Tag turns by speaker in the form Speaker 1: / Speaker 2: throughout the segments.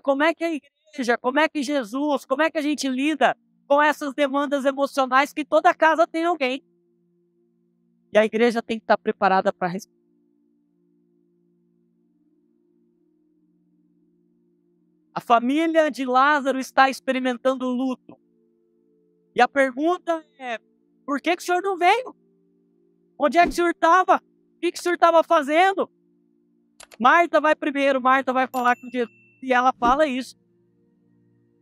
Speaker 1: como é que a igreja, como é que Jesus, como é que a gente lida com essas demandas emocionais que toda casa tem alguém. E a igreja tem que estar preparada para responder. A família de Lázaro está experimentando luto. E a pergunta é, por que o senhor não veio? Onde é que o senhor estava? O que o senhor estava fazendo? Marta vai primeiro, Marta vai falar com Jesus. E ela fala isso.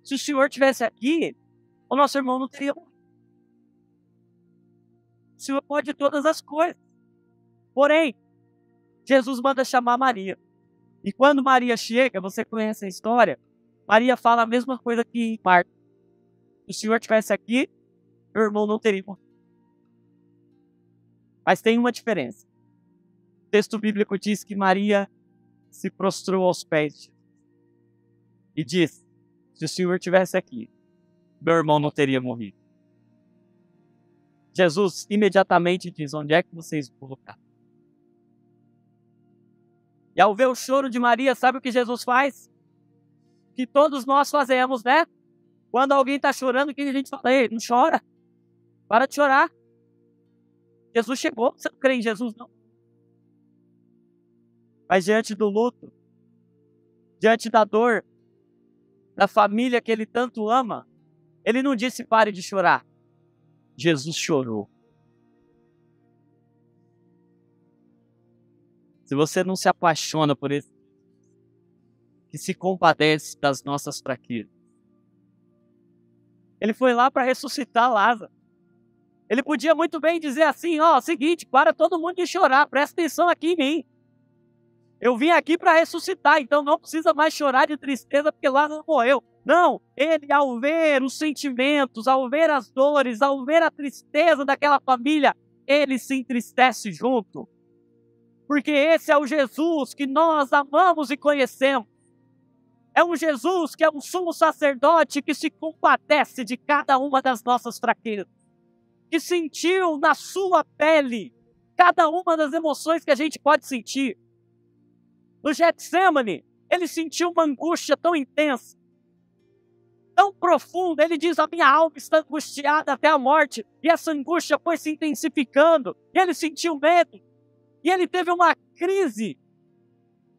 Speaker 1: Se o senhor estivesse aqui, o nosso irmão não teria morrido. O senhor pode todas as coisas. Porém, Jesus manda chamar Maria. E quando Maria chega, você conhece a história, Maria fala a mesma coisa que Marta. Se o senhor estivesse aqui, meu irmão não teria morrido. Mas tem uma diferença. O texto bíblico diz que Maria se prostrou aos pés de Jesus. E disse, se o senhor estivesse aqui, meu irmão não teria morrido. Jesus imediatamente diz, onde é que vocês vão colocar? E ao ver o choro de Maria, sabe o que Jesus faz? Que todos nós fazemos, né? Quando alguém está chorando, o que a gente fala? Ei, não chora. Para de chorar. Jesus chegou. Você não crê em Jesus, não? Mas diante do luto, diante da dor, da família que ele tanto ama, ele não disse pare de chorar. Jesus chorou. Se você não se apaixona por esse, que se compadece das nossas fraquezas. Ele foi lá para ressuscitar Lázaro. Ele podia muito bem dizer assim, seguinte, para todo mundo de chorar, presta atenção aqui em mim. Eu vim aqui para ressuscitar, então não precisa mais chorar de tristeza porque Lázaro morreu. Não, ele ao ver os sentimentos, ao ver as dores, ao ver a tristeza daquela família, ele se entristece junto. Porque esse é o Jesus que nós amamos e conhecemos. É um Jesus que é um sumo sacerdote que se compadece de cada uma das nossas fraquezas. Que sentiu na sua pele cada uma das emoções que a gente pode sentir. No Getsemane, ele sentiu uma angústia tão intensa, tão profunda. Ele diz, a minha alma está angustiada até a morte. E essa angústia foi se intensificando. E ele sentiu medo. E ele teve uma crise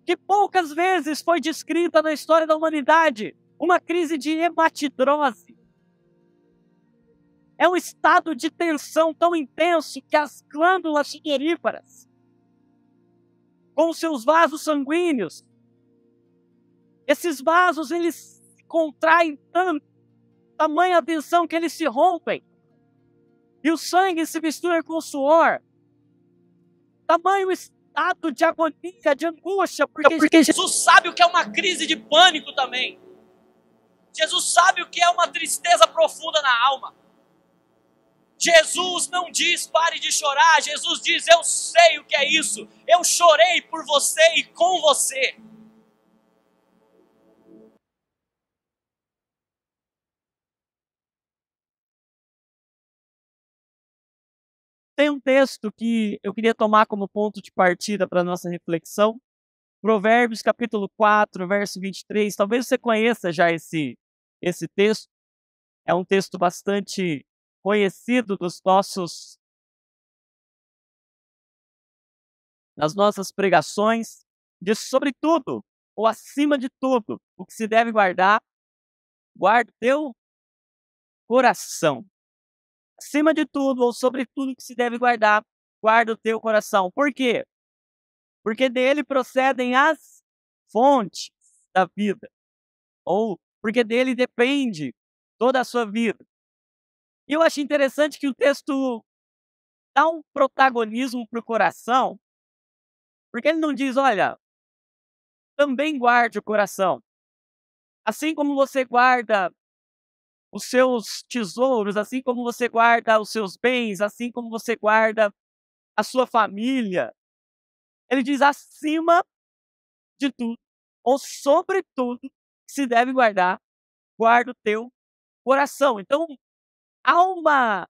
Speaker 1: que poucas vezes foi descrita na história da humanidade. Uma crise de hematidrose. É um estado de tensão tão intenso que as glândulas sudoríparas, com seus vasos sanguíneos, esses vasos eles se contraem tanto, tamanha tensão que eles se rompem. E o sangue se mistura com o suor. Tamanho estado de agonia, de angústia, porque Jesus sabe o que é uma crise de pânico também. Jesus sabe o que é uma tristeza profunda na alma. Jesus não diz pare de chorar, Jesus diz eu sei o que é isso, eu chorei por você e com você. Tem um texto que eu queria tomar como ponto de partida para a nossa reflexão, Provérbios capítulo 4, verso 23, talvez você conheça já esse texto, é um texto bastante conhecido nas nossas pregações, diz sobretudo, ou acima de tudo, o que se deve guardar, guarda o teu coração. Acima de tudo, ou sobre tudo que se deve guardar, guarda o teu coração. Por quê? Porque dele procedem as fontes da vida. Ou porque dele depende toda a sua vida. E eu acho interessante que o texto dá um protagonismo para o coração, porque ele não diz, olha, também guarde o coração. Assim como você guarda os seus tesouros, assim como você guarda os seus bens, assim como você guarda a sua família. Ele diz acima de tudo, ou sobre tudo, que se deve guardar, guarda o teu coração. Então, há uma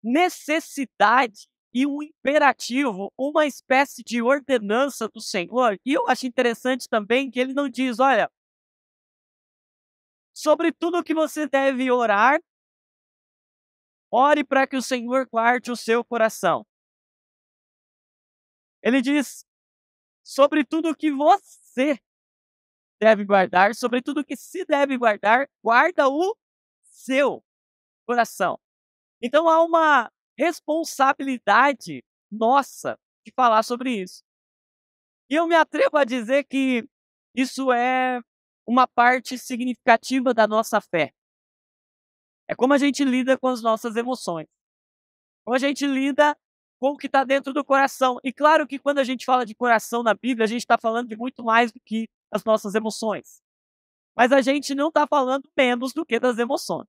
Speaker 1: necessidade e um imperativo, uma espécie de ordenança do Senhor. E eu acho interessante também que ele não diz, olha, sobre tudo que você deve orar, ore para que o Senhor guarde o seu coração. Ele diz, sobre tudo que você deve guardar, sobre tudo que se deve guardar, guarda o seu coração. Então há uma responsabilidade nossa de falar sobre isso. E eu me atrevo a dizer que isso é uma parte significativa da nossa fé. É como a gente lida com as nossas emoções. Como a gente lida com o que está dentro do coração. E claro que quando a gente fala de coração na Bíblia, a gente está falando de muito mais do que as nossas emoções. Mas a gente não está falando menos do que das emoções.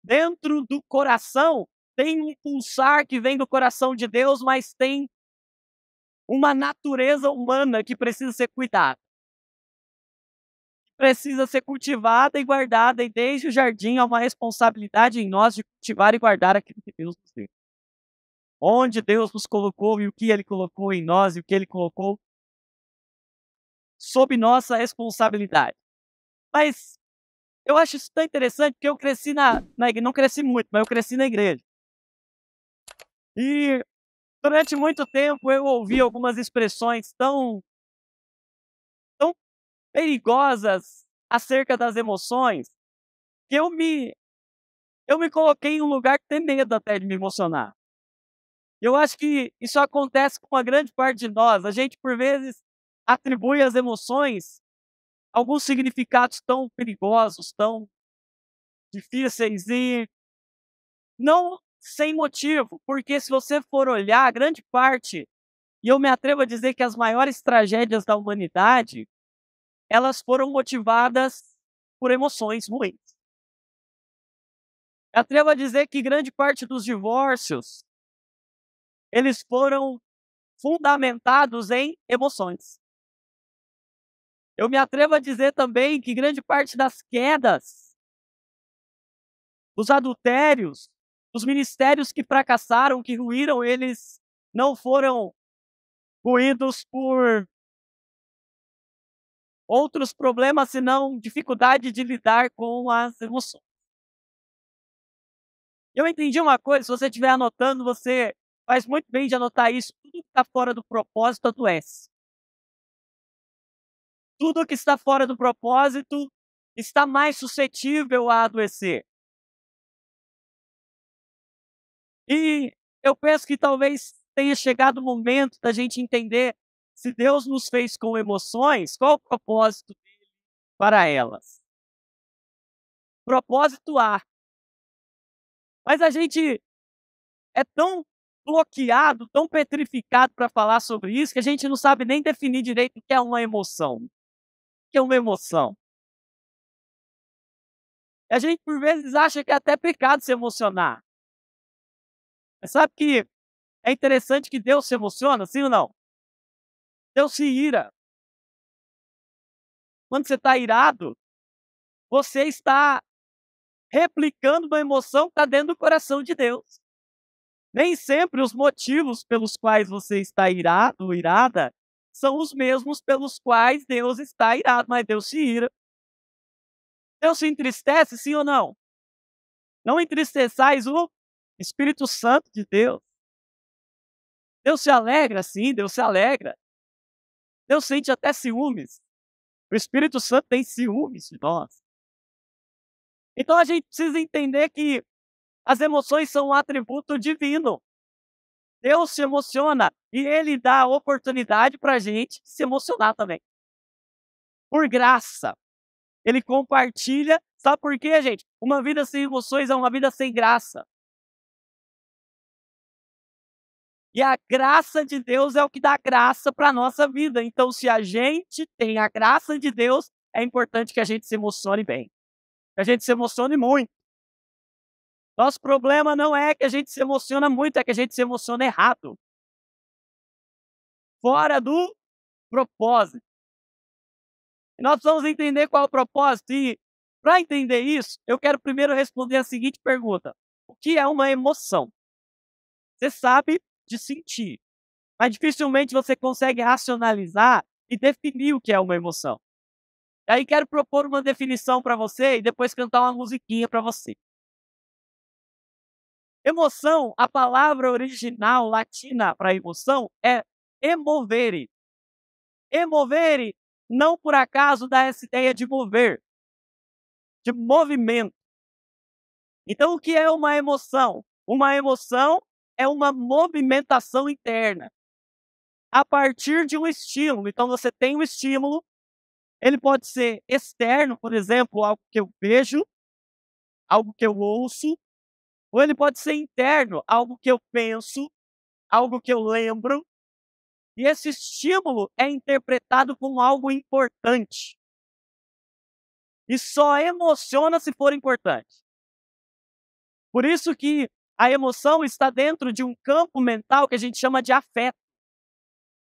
Speaker 1: Dentro do coração, tem um pulsar que vem do coração de Deus, mas tem uma natureza humana que precisa ser cuidada. Precisa ser cultivada e guardada, e desde o jardim há uma responsabilidade em nós de cultivar e guardar aquilo que Deus nos deu. Onde Deus nos colocou e o que Ele colocou em nós e o que Ele colocou sob nossa responsabilidade. Mas eu acho isso tão interessante porque eu cresci na igreja, não cresci muito, mas eu cresci na igreja. E durante muito tempo eu ouvi algumas expressões tão perigosas acerca das emoções que eu me coloquei em um lugar de ter medo até de me emocionar. Eu acho que isso acontece com uma grande parte de nós. A gente, por vezes, atribui às emoções alguns significados tão perigosos, tão difíceis e não sem motivo, porque se você for olhar, a grande parte, e eu me atrevo a dizer que as maiores tragédias da humanidade, elas foram motivadas por emoções ruins. Me atrevo a dizer que grande parte dos divórcios, eles foram fundamentados em emoções. Eu me atrevo a dizer também que grande parte das quedas, dos adultérios, dos ministérios que fracassaram, que ruíram, eles não foram ruídos por outros problemas, senão dificuldade de lidar com as emoções. Eu entendi uma coisa, se você estiver anotando, você faz muito bem de anotar isso. Tudo que está fora do propósito adoece. Tudo que está fora do propósito está mais suscetível a adoecer. E eu penso que talvez tenha chegado o momento da gente entender, se Deus nos fez com emoções, qual o propósito dele para elas? Propósito há. Mas a gente é tão bloqueado, tão petrificado para falar sobre isso, que a gente não sabe nem definir direito o que é uma emoção. O que é uma emoção? A gente, por vezes, acha que é até pecado se emocionar. Mas sabe que é interessante que Deus se emociona, sim ou não? Deus se ira. Quando você está irado, você está replicando uma emoção que está dentro do coração de Deus. Nem sempre os motivos pelos quais você está irado ou irada são os mesmos pelos quais Deus está irado, mas Deus se ira. Deus se entristece, sim ou não? Não entristeçais o Espírito Santo de Deus. Deus se alegra, sim, Deus se alegra. Deus sente até ciúmes. O Espírito Santo tem ciúmes de nós. Então a gente precisa entender que as emoções são um atributo divino. Deus se emociona e Ele dá a oportunidade para a gente se emocionar também. Por graça. Ele compartilha. Sabe por quê, gente? Uma vida sem emoções é uma vida sem graça. E a graça de Deus é o que dá graça para a nossa vida. Então, se a gente tem a graça de Deus, é importante que a gente se emocione bem. Que a gente se emocione muito. Nosso problema não é que a gente se emociona muito, é que a gente se emociona errado. Fora do propósito. E nós precisamos entender qual é o propósito. E para entender isso, eu quero primeiro responder a seguinte pergunta. O que é uma emoção? Você sabe de sentir, mas dificilmente você consegue racionalizar e definir o que é uma emoção. Aí quero propor uma definição para você e depois cantar uma musiquinha para você. Emoção, a palavra original latina para emoção é emovere. Emovere, não por acaso dá essa ideia de mover, de movimento. Então, o que é uma emoção? Uma emoção é uma movimentação interna a partir de um estímulo. Então, você tem um estímulo, ele pode ser externo, por exemplo, algo que eu vejo, algo que eu ouço, ou ele pode ser interno, algo que eu penso, algo que eu lembro. E esse estímulo é interpretado como algo importante. E só emociona se for importante. Por isso que a emoção está dentro de um campo mental que a gente chama de afeto.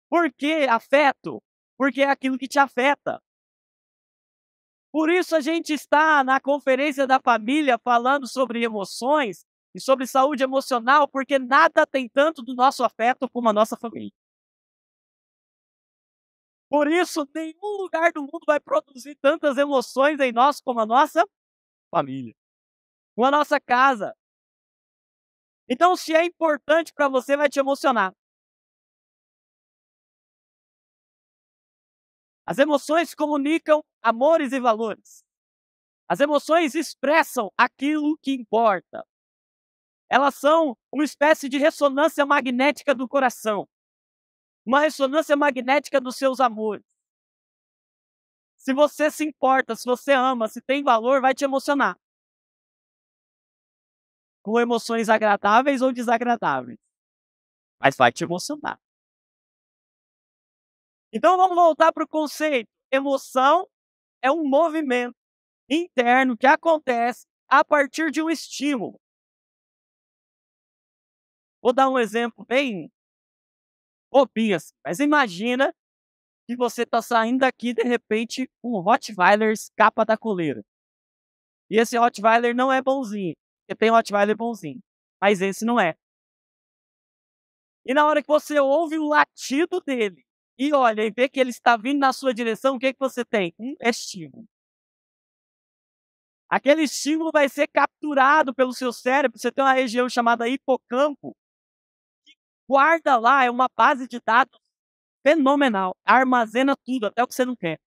Speaker 1: Por que afeto? Porque é aquilo que te afeta. Por isso a gente está na conferência da família falando sobre emoções e sobre saúde emocional, porque nada tem tanto do nosso afeto como a nossa família. Por isso, nenhum lugar do mundo vai produzir tantas emoções em nós como a nossa família, como a nossa casa. Então, se é importante para você, vai te emocionar. As emoções comunicam amores e valores. As emoções expressam aquilo que importa. Elas são uma espécie de ressonância magnética do coração. Uma ressonância magnética dos seus amores. Se você se importa, se você ama, se tem valor, vai te emocionar. Com emoções agradáveis ou desagradáveis. Mas vai te emocionar. Então vamos voltar para o conceito. Emoção é um movimento interno que acontece a partir de um estímulo. Vou dar um exemplo bem bobinho assim, mas imagina que você está saindo daqui de repente um Rottweiler escapa da coleira. E esse Rottweiler não é bonzinho, porque tem Rottweiler bonzinho, mas esse não é. E na hora que você ouve o latido dele e olha e vê que ele está vindo na sua direção, o que você tem? Um estímulo. Aquele estímulo vai ser capturado pelo seu cérebro. Você tem uma região chamada hipocampo, que guarda lá, é uma base de dados fenomenal. Armazena tudo, até o que você não quer.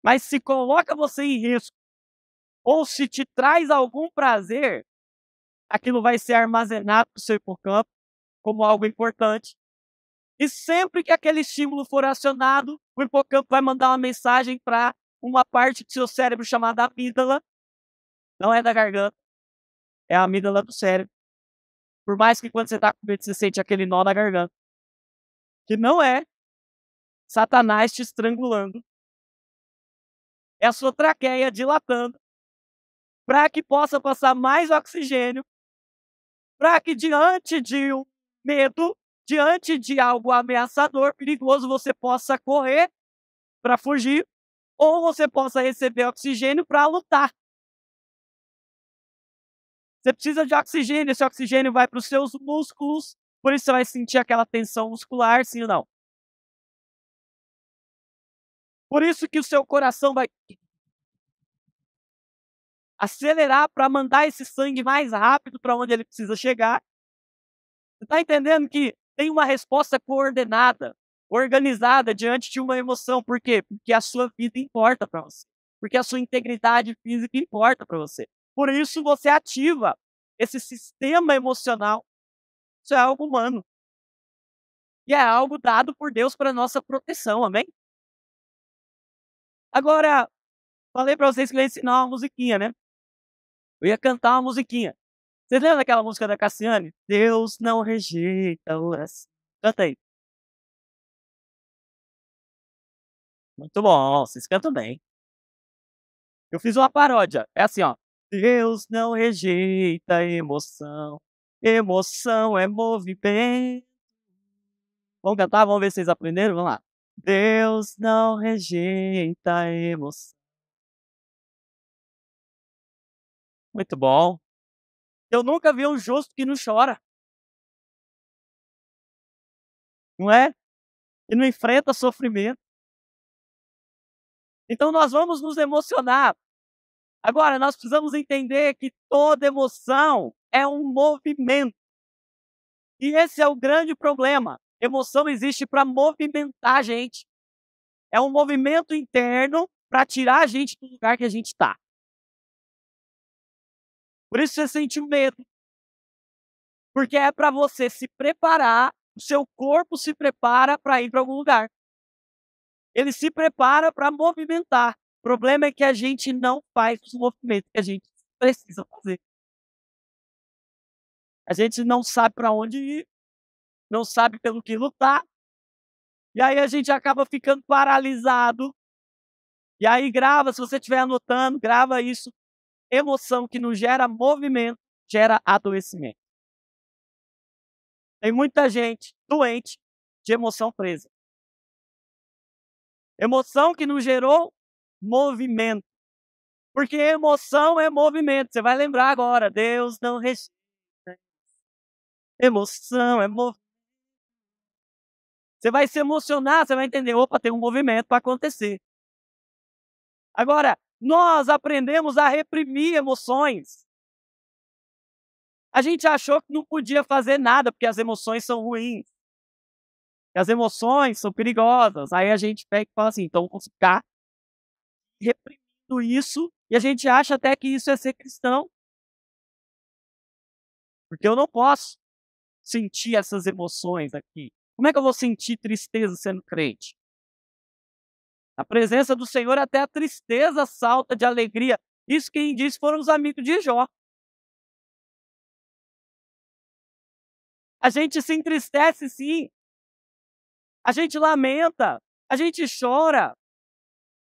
Speaker 1: Mas se coloca você em risco, ou se te traz algum prazer, aquilo vai ser armazenado no seu hipocampo como algo importante. E sempre que aquele estímulo for acionado, o hipocampo vai mandar uma mensagem para uma parte do seu cérebro chamada amígdala. Não é da garganta, é a amígdala do cérebro. Por mais que quando você está com medo, você sente aquele nó na garganta. Que não é Satanás te estrangulando. É a sua traqueia dilatando. Para que possa passar mais oxigênio. Para que diante de um medo, diante de algo ameaçador, perigoso, você possa correr para fugir. Ou você possa receber oxigênio para lutar. Você precisa de oxigênio, esse oxigênio vai para os seus músculos, por isso você vai sentir aquela tensão muscular, sim ou não? Por isso que o seu coração vai acelerar para mandar esse sangue mais rápido para onde ele precisa chegar. Você está entendendo que tem uma resposta coordenada, organizada diante de uma emoção. Por quê? Porque a sua vida importa para você. Porque a sua integridade física importa para você. Por isso você ativa esse sistema emocional. Isso é algo humano. E é algo dado por Deus para nossa proteção, amém? Agora, falei para vocês que eu ia ensinar uma musiquinha, né? Eu ia cantar uma musiquinha. Vocês lembram daquela música da Cassiane? Deus não rejeita a oração. Canta aí. Muito bom, vocês cantam bem. Eu fiz uma paródia. É assim, ó. Deus não rejeita a emoção. Emoção é movimento. Vamos cantar? Vamos ver se vocês aprenderam? Vamos lá. Deus não rejeita a emoção. Muito bom. Eu nunca vi um justo que não chora. Não é? Que não enfrenta sofrimento. Então nós vamos nos emocionar. Agora, nós precisamos entender que toda emoção é um movimento. E esse é o grande problema. Emoção existe para movimentar a gente. É um movimento interno para tirar a gente do lugar que a gente está. Por isso você sente medo. Porque é para você se preparar, o seu corpo se prepara para ir para algum lugar. Ele se prepara para movimentar. O problema é que a gente não faz os movimentos que a gente precisa fazer. A gente não sabe para onde ir, não sabe pelo que lutar, e aí a gente acaba ficando paralisado. E aí grava, se você estiver anotando, grava isso. Emoção que não gera movimento, gera adoecimento. Tem muita gente doente de emoção presa. Emoção que não gerou movimento. Porque emoção é movimento. Você vai lembrar agora, Deus não rejeita. Emoção é movimento. Você vai se emocionar, você vai entender, opa, tem um movimento para acontecer. Agora, nós aprendemos a reprimir emoções. A gente achou que não podia fazer nada, porque as emoções são ruins. As emoções são perigosas. Aí a gente pega e fala assim, então vamos ficar reprimindo isso, e a gente acha até que isso é ser cristão. Porque eu não posso sentir essas emoções aqui. Como é que eu vou sentir tristeza sendo crente? A presença do Senhor, até a tristeza salta de alegria. Isso quem disse foram os amigos de Jó. A gente se entristece sim. A gente lamenta. A gente chora.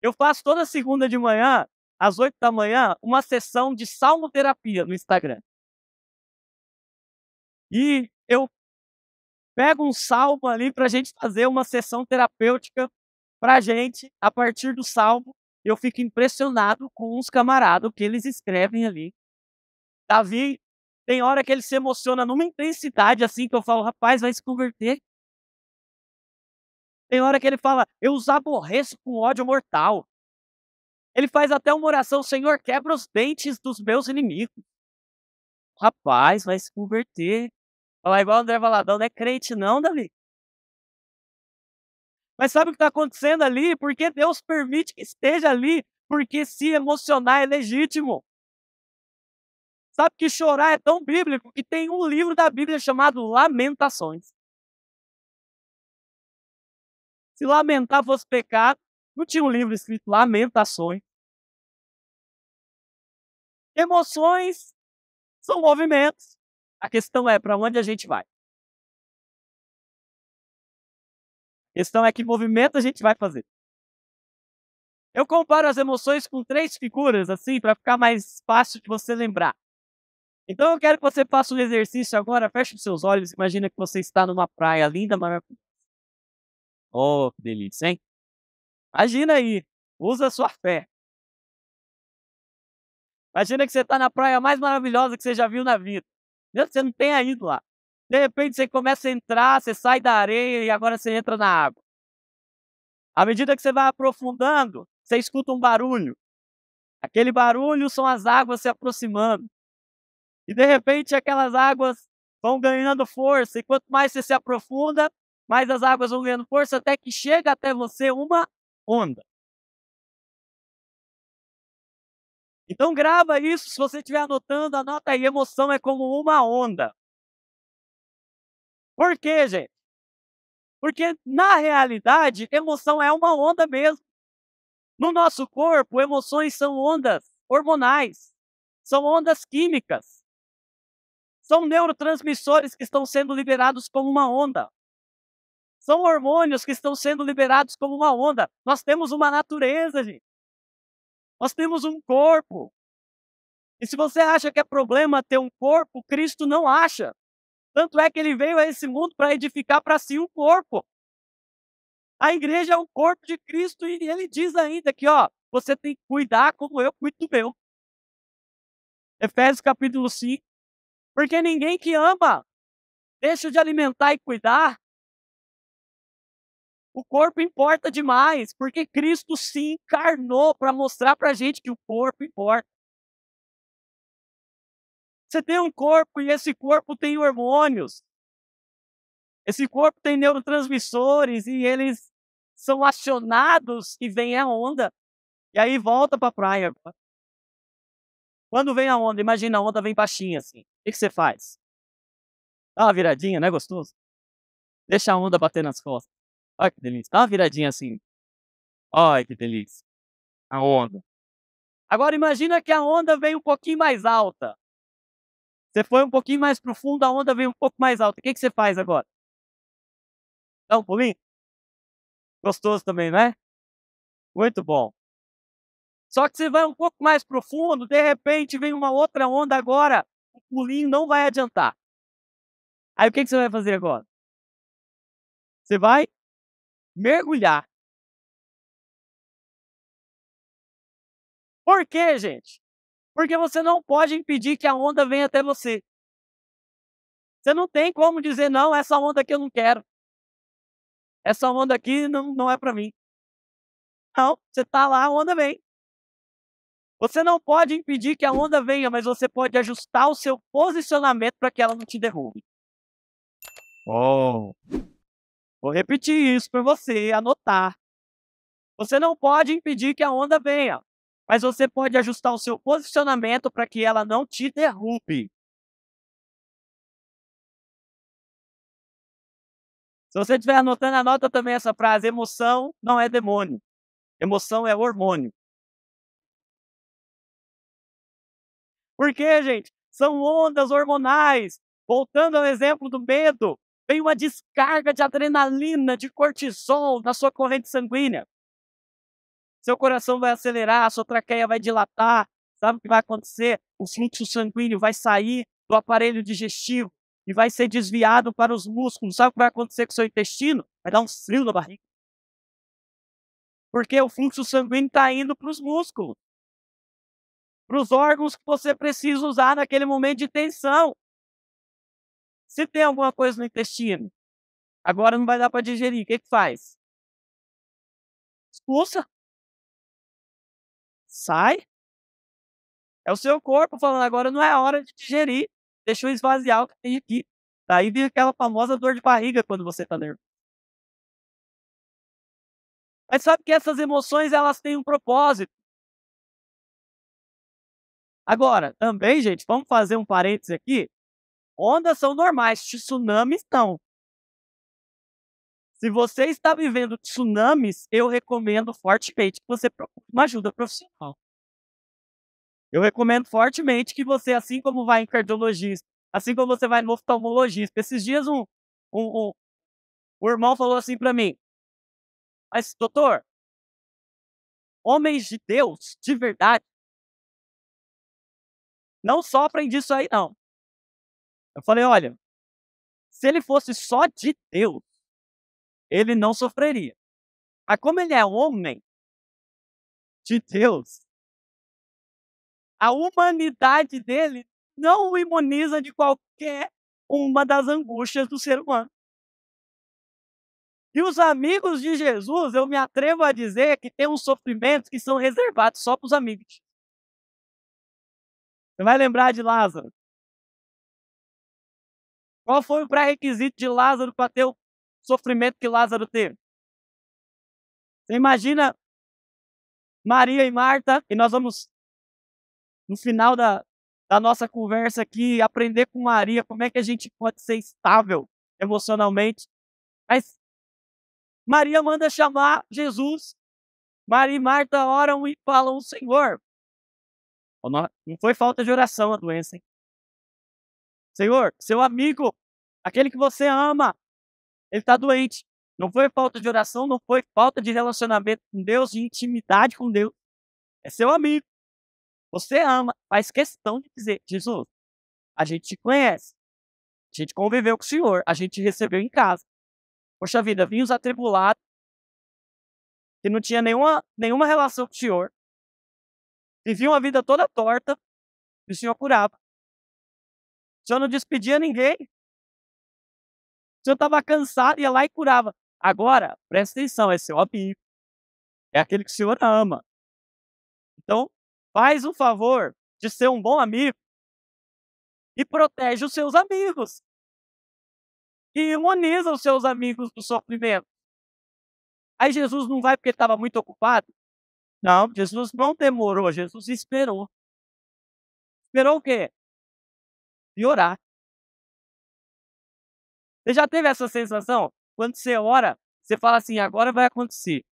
Speaker 1: Eu faço toda segunda de manhã, às 8 da manhã, uma sessão de salmoterapia no Instagram. E eu pego um salmo ali para a gente fazer uma sessão terapêutica para a gente, a partir do salmo. Eu fico impressionado com os camaradas que eles escrevem ali. Davi, tem hora que ele se emociona numa intensidade assim que eu falo, rapaz, vai se converter. Tem hora que ele fala, eu os aborreço com ódio mortal. Ele faz até uma oração, Senhor, quebra os dentes dos meus inimigos. Rapaz, vai se converter. Falar igual o André Valadão, não é crente não, Davi. Mas sabe o que está acontecendo ali? Porque Deus permite que esteja ali, porque se emocionar é legítimo. Sabe que chorar é tão bíblico que tem um livro da Bíblia chamado Lamentações. Se lamentar fosse pecado, não tinha um livro escrito Lamentações. Emoções são movimentos. A questão é para onde a gente vai. A questão é que movimento a gente vai fazer. Eu comparo as emoções com 3 figuras, assim, para ficar mais fácil de você lembrar. Então eu quero que você faça um exercício agora, feche os seus olhos, imagina que você está numa praia linda, maravilhosa. Oh, que delícia, hein? Imagina aí, usa a sua fé. Imagina que você está na praia mais maravilhosa que você já viu na vida. Mesmo que você não tenha ido lá. De repente você começa a entrar, você sai da areia e agora você entra na água. À medida que você vai aprofundando, você escuta um barulho. Aquele barulho são as águas se aproximando. E de repente aquelas águas vão ganhando força. E quanto mais você se aprofunda, mais as águas vão ganhando força até que chega até você uma onda. Então grava isso, se você estiver anotando, anota aí, emoção é como uma onda. Por quê, gente? Porque na realidade, emoção é uma onda mesmo. No nosso corpo, emoções são ondas hormonais, são ondas químicas. São neurotransmissores que estão sendo liberados como uma onda. São hormônios que estão sendo liberados como uma onda. Nós temos uma natureza, gente. Nós temos um corpo. E se você acha que é problema ter um corpo, Cristo não acha. Tanto é que ele veio a esse mundo para edificar para si um corpo. A igreja é o corpo de Cristo e ele diz ainda que, ó, você tem que cuidar como eu cuido do meu. Efésios capítulo 5. Porque ninguém que ama deixa de alimentar e cuidar O corpo importa demais, porque Cristo se encarnou para mostrar para a gente que o corpo importa. Você tem um corpo e esse corpo tem hormônios. Esse corpo tem neurotransmissores e eles são acionados e vem a onda. E aí volta para a praia. Quando vem a onda, imagina a onda vem baixinha assim. O que você faz? Dá uma viradinha, não é gostoso? Deixa a onda bater nas costas. Olha que delícia. Dá uma viradinha assim. Olha que delícia. A onda. Agora imagina que a onda vem um pouquinho mais alta. Você foi um pouquinho mais profundo, a onda veio um pouco mais alta. O que você faz agora? Dá um pulinho? Gostoso também, não é? Muito bom. Só que você vai um pouco mais profundo, de repente vem uma outra onda agora, o pulinho não vai adiantar. Aí o que você vai fazer agora? Você vai mergulhar. Por quê, gente? Porque você não pode impedir que a onda venha até você. Você não tem como dizer, não, essa onda aqui eu não quero. Essa onda aqui não é para mim. Não, você está lá, a onda vem. Você não pode impedir que a onda venha, mas você pode ajustar o seu posicionamento para que ela não te derrube. Oh. Vou repetir isso para você anotar. Você não pode impedir que a onda venha, mas você pode ajustar o seu posicionamento para que ela não te derrube. Se você estiver anotando, anota também essa frase: emoção não é demônio, emoção é hormônio. Por quê, gente? São ondas hormonais. Voltando ao exemplo do medo, vem uma descarga de adrenalina, de cortisol na sua corrente sanguínea. Seu coração vai acelerar, a sua traqueia vai dilatar. Sabe o que vai acontecer? O fluxo sanguíneo vai sair do aparelho digestivo e vai ser desviado para os músculos. Sabe o que vai acontecer com o seu intestino? Vai dar um frio na barriga. Porque o fluxo sanguíneo está indo para os músculos, para os órgãos que você precisa usar naquele momento de tensão. Se tem alguma coisa no intestino, agora não vai dar para digerir, o que faz? Expulsa. Sai. É o seu corpo falando, agora não é hora de digerir. Deixa eu esvaziar o que tem aqui. Daí vem aquela famosa dor de barriga quando você está nervoso. Mas sabe que essas emoções, elas têm um propósito. Agora, também, gente, vamos fazer um parênteses aqui. Ondas são normais, tsunamis não. Se você está vivendo tsunamis, eu recomendo fortemente que você procure uma ajuda profissional. Eu recomendo fortemente que você, assim como vai em cardiologista, assim como você vai no oftalmologista. Esses dias um irmão falou assim para mim: mas, doutor, homens de Deus, de verdade, não sofrem disso aí, não. Eu falei, olha, se ele fosse só de Deus, ele não sofreria. Mas como ele é homem de Deus, a humanidade dele não o imuniza de qualquer uma das angústias do ser humano. E os amigos de Jesus, eu me atrevo a dizer que tem uns sofrimentos que são reservados só para os amigos. Você vai lembrar de Lázaro. Qual foi o pré-requisito de Lázaro para ter o sofrimento que Lázaro teve? Você imagina Maria e Marta, e nós vamos, no final da nossa conversa aqui, aprender com Maria como é que a gente pode ser estável emocionalmente. Mas Maria manda chamar Jesus. Maria e Marta oram e falam, Senhor, não foi falta de oração a doença, hein? Senhor, seu amigo, aquele que você ama, ele está doente. Não foi falta de oração, não foi falta de relacionamento com Deus, de intimidade com Deus. É seu amigo. Você ama, faz questão de dizer, Jesus, a gente te conhece, a gente conviveu com o Senhor, a gente te recebeu em casa. Poxa vida, vinhos atribulados, que não tinha nenhuma relação com o Senhor, viviam a vida toda torta, e o Senhor curava. O Senhor não despedia ninguém. O Senhor estava cansado, ia lá e curava. Agora, presta atenção, é seu amigo, é aquele que o Senhor ama. Então, faz o favor de ser um bom amigo e protege os seus amigos. E imuniza os seus amigos do sofrimento. Aí Jesus não vai porque estava muito ocupado? Não, Jesus não demorou, Jesus esperou. Esperou o quê? Piorar. Você já teve essa sensação? Quando você ora, você fala assim, agora vai acontecer.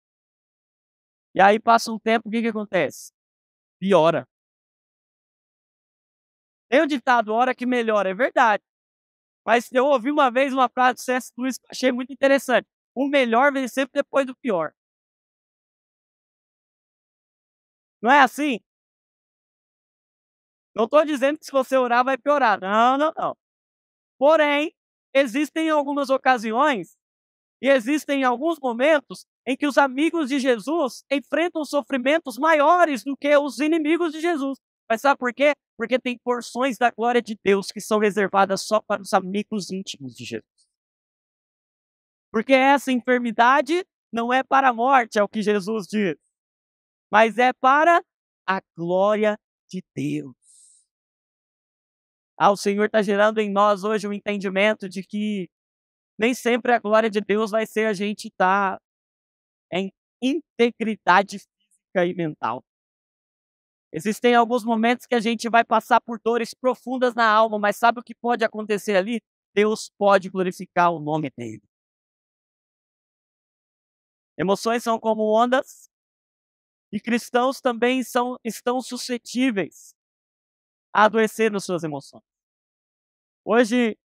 Speaker 1: E aí passa um tempo, o que acontece? Piora. Tem o ditado, hora que melhora, é verdade. Mas eu ouvi uma vez uma frase do C.S. Lewis que eu achei muito interessante. O melhor vem sempre depois do pior. Não é assim? Não estou dizendo que se você orar vai piorar. Não, não, não. Porém, existem algumas ocasiões e existem alguns momentos em que os amigos de Jesus enfrentam sofrimentos maiores do que os inimigos de Jesus. Mas sabe por quê? Porque tem porções da glória de Deus que são reservadas só para os amigos íntimos de Jesus. Porque essa enfermidade não é para a morte, é o que Jesus diz, mas é para a glória de Deus. O Senhor está gerando em nós hoje um entendimento de que nem sempre a glória de Deus vai ser a gente estar em integridade física e mental. Existem alguns momentos que a gente vai passar por dores profundas na alma, mas sabe o que pode acontecer ali? Deus pode glorificar o nome dele. Emoções são como ondas e cristãos também estão suscetíveis a adoecer nas suas emoções. Hoje,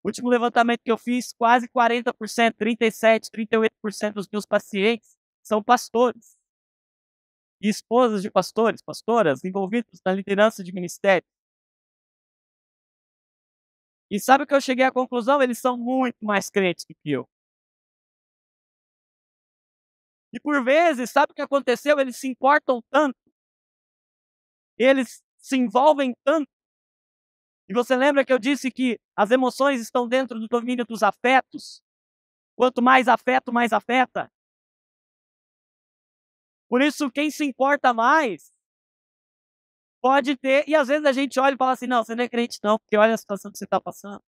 Speaker 1: o último levantamento que eu fiz, quase 40%, 37%, 38% dos meus pacientes são pastores. E esposas de pastores, pastoras, envolvidos na liderança de ministério. E sabe o que eu cheguei à conclusão? Eles são muito mais crentes do que eu. E por vezes, sabe o que aconteceu? Eles se importam tanto, eles se envolvem tanto. E você lembra que eu disse que as emoções estão dentro do domínio dos afetos? Quanto mais afeto, mais afeta. Por isso, quem se importa mais pode ter. E às vezes a gente olha e fala assim: não, você não é crente, não, porque olha a situação que você está passando.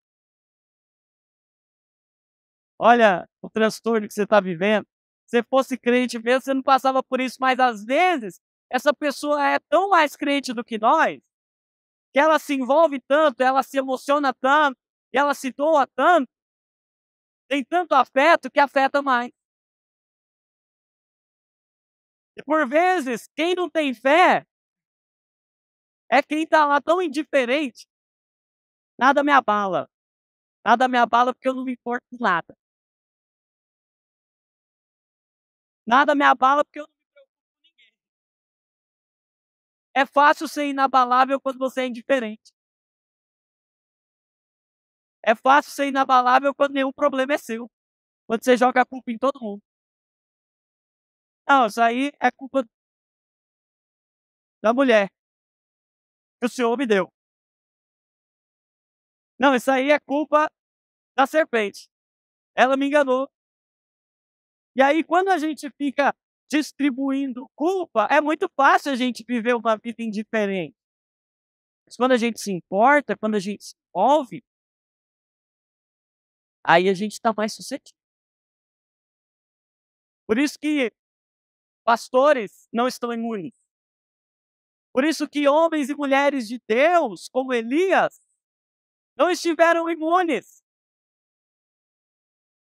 Speaker 1: Olha o transtorno que você está vivendo. Se fosse crente mesmo, você não passava por isso. Mas às vezes, essa pessoa é tão mais crente do que nós, que ela se envolve tanto, ela se emociona tanto, e ela se doa tanto, tem tanto afeto que afeta mais. E por vezes, quem não tem fé é quem está lá tão indiferente. Nada me abala. Nada me abala porque eu não me importo com nada. Nada me abala porque eu não me preocupo com ninguém. É fácil ser inabalável quando você é indiferente. É fácil ser inabalável quando nenhum problema é seu. Quando você joga a culpa em todo mundo. Não, isso aí é culpa da mulher que o Senhor me deu. Não, isso aí é culpa da serpente. Ela me enganou. E aí, quando a gente fica distribuindo culpa, é muito fácil a gente viver uma vida indiferente. Mas quando a gente se importa, quando a gente se envolve, aí a gente está mais suscetível. Por isso que pastores não estão imunes. Por isso que homens e mulheres de Deus, como Elias, não estiveram imunes.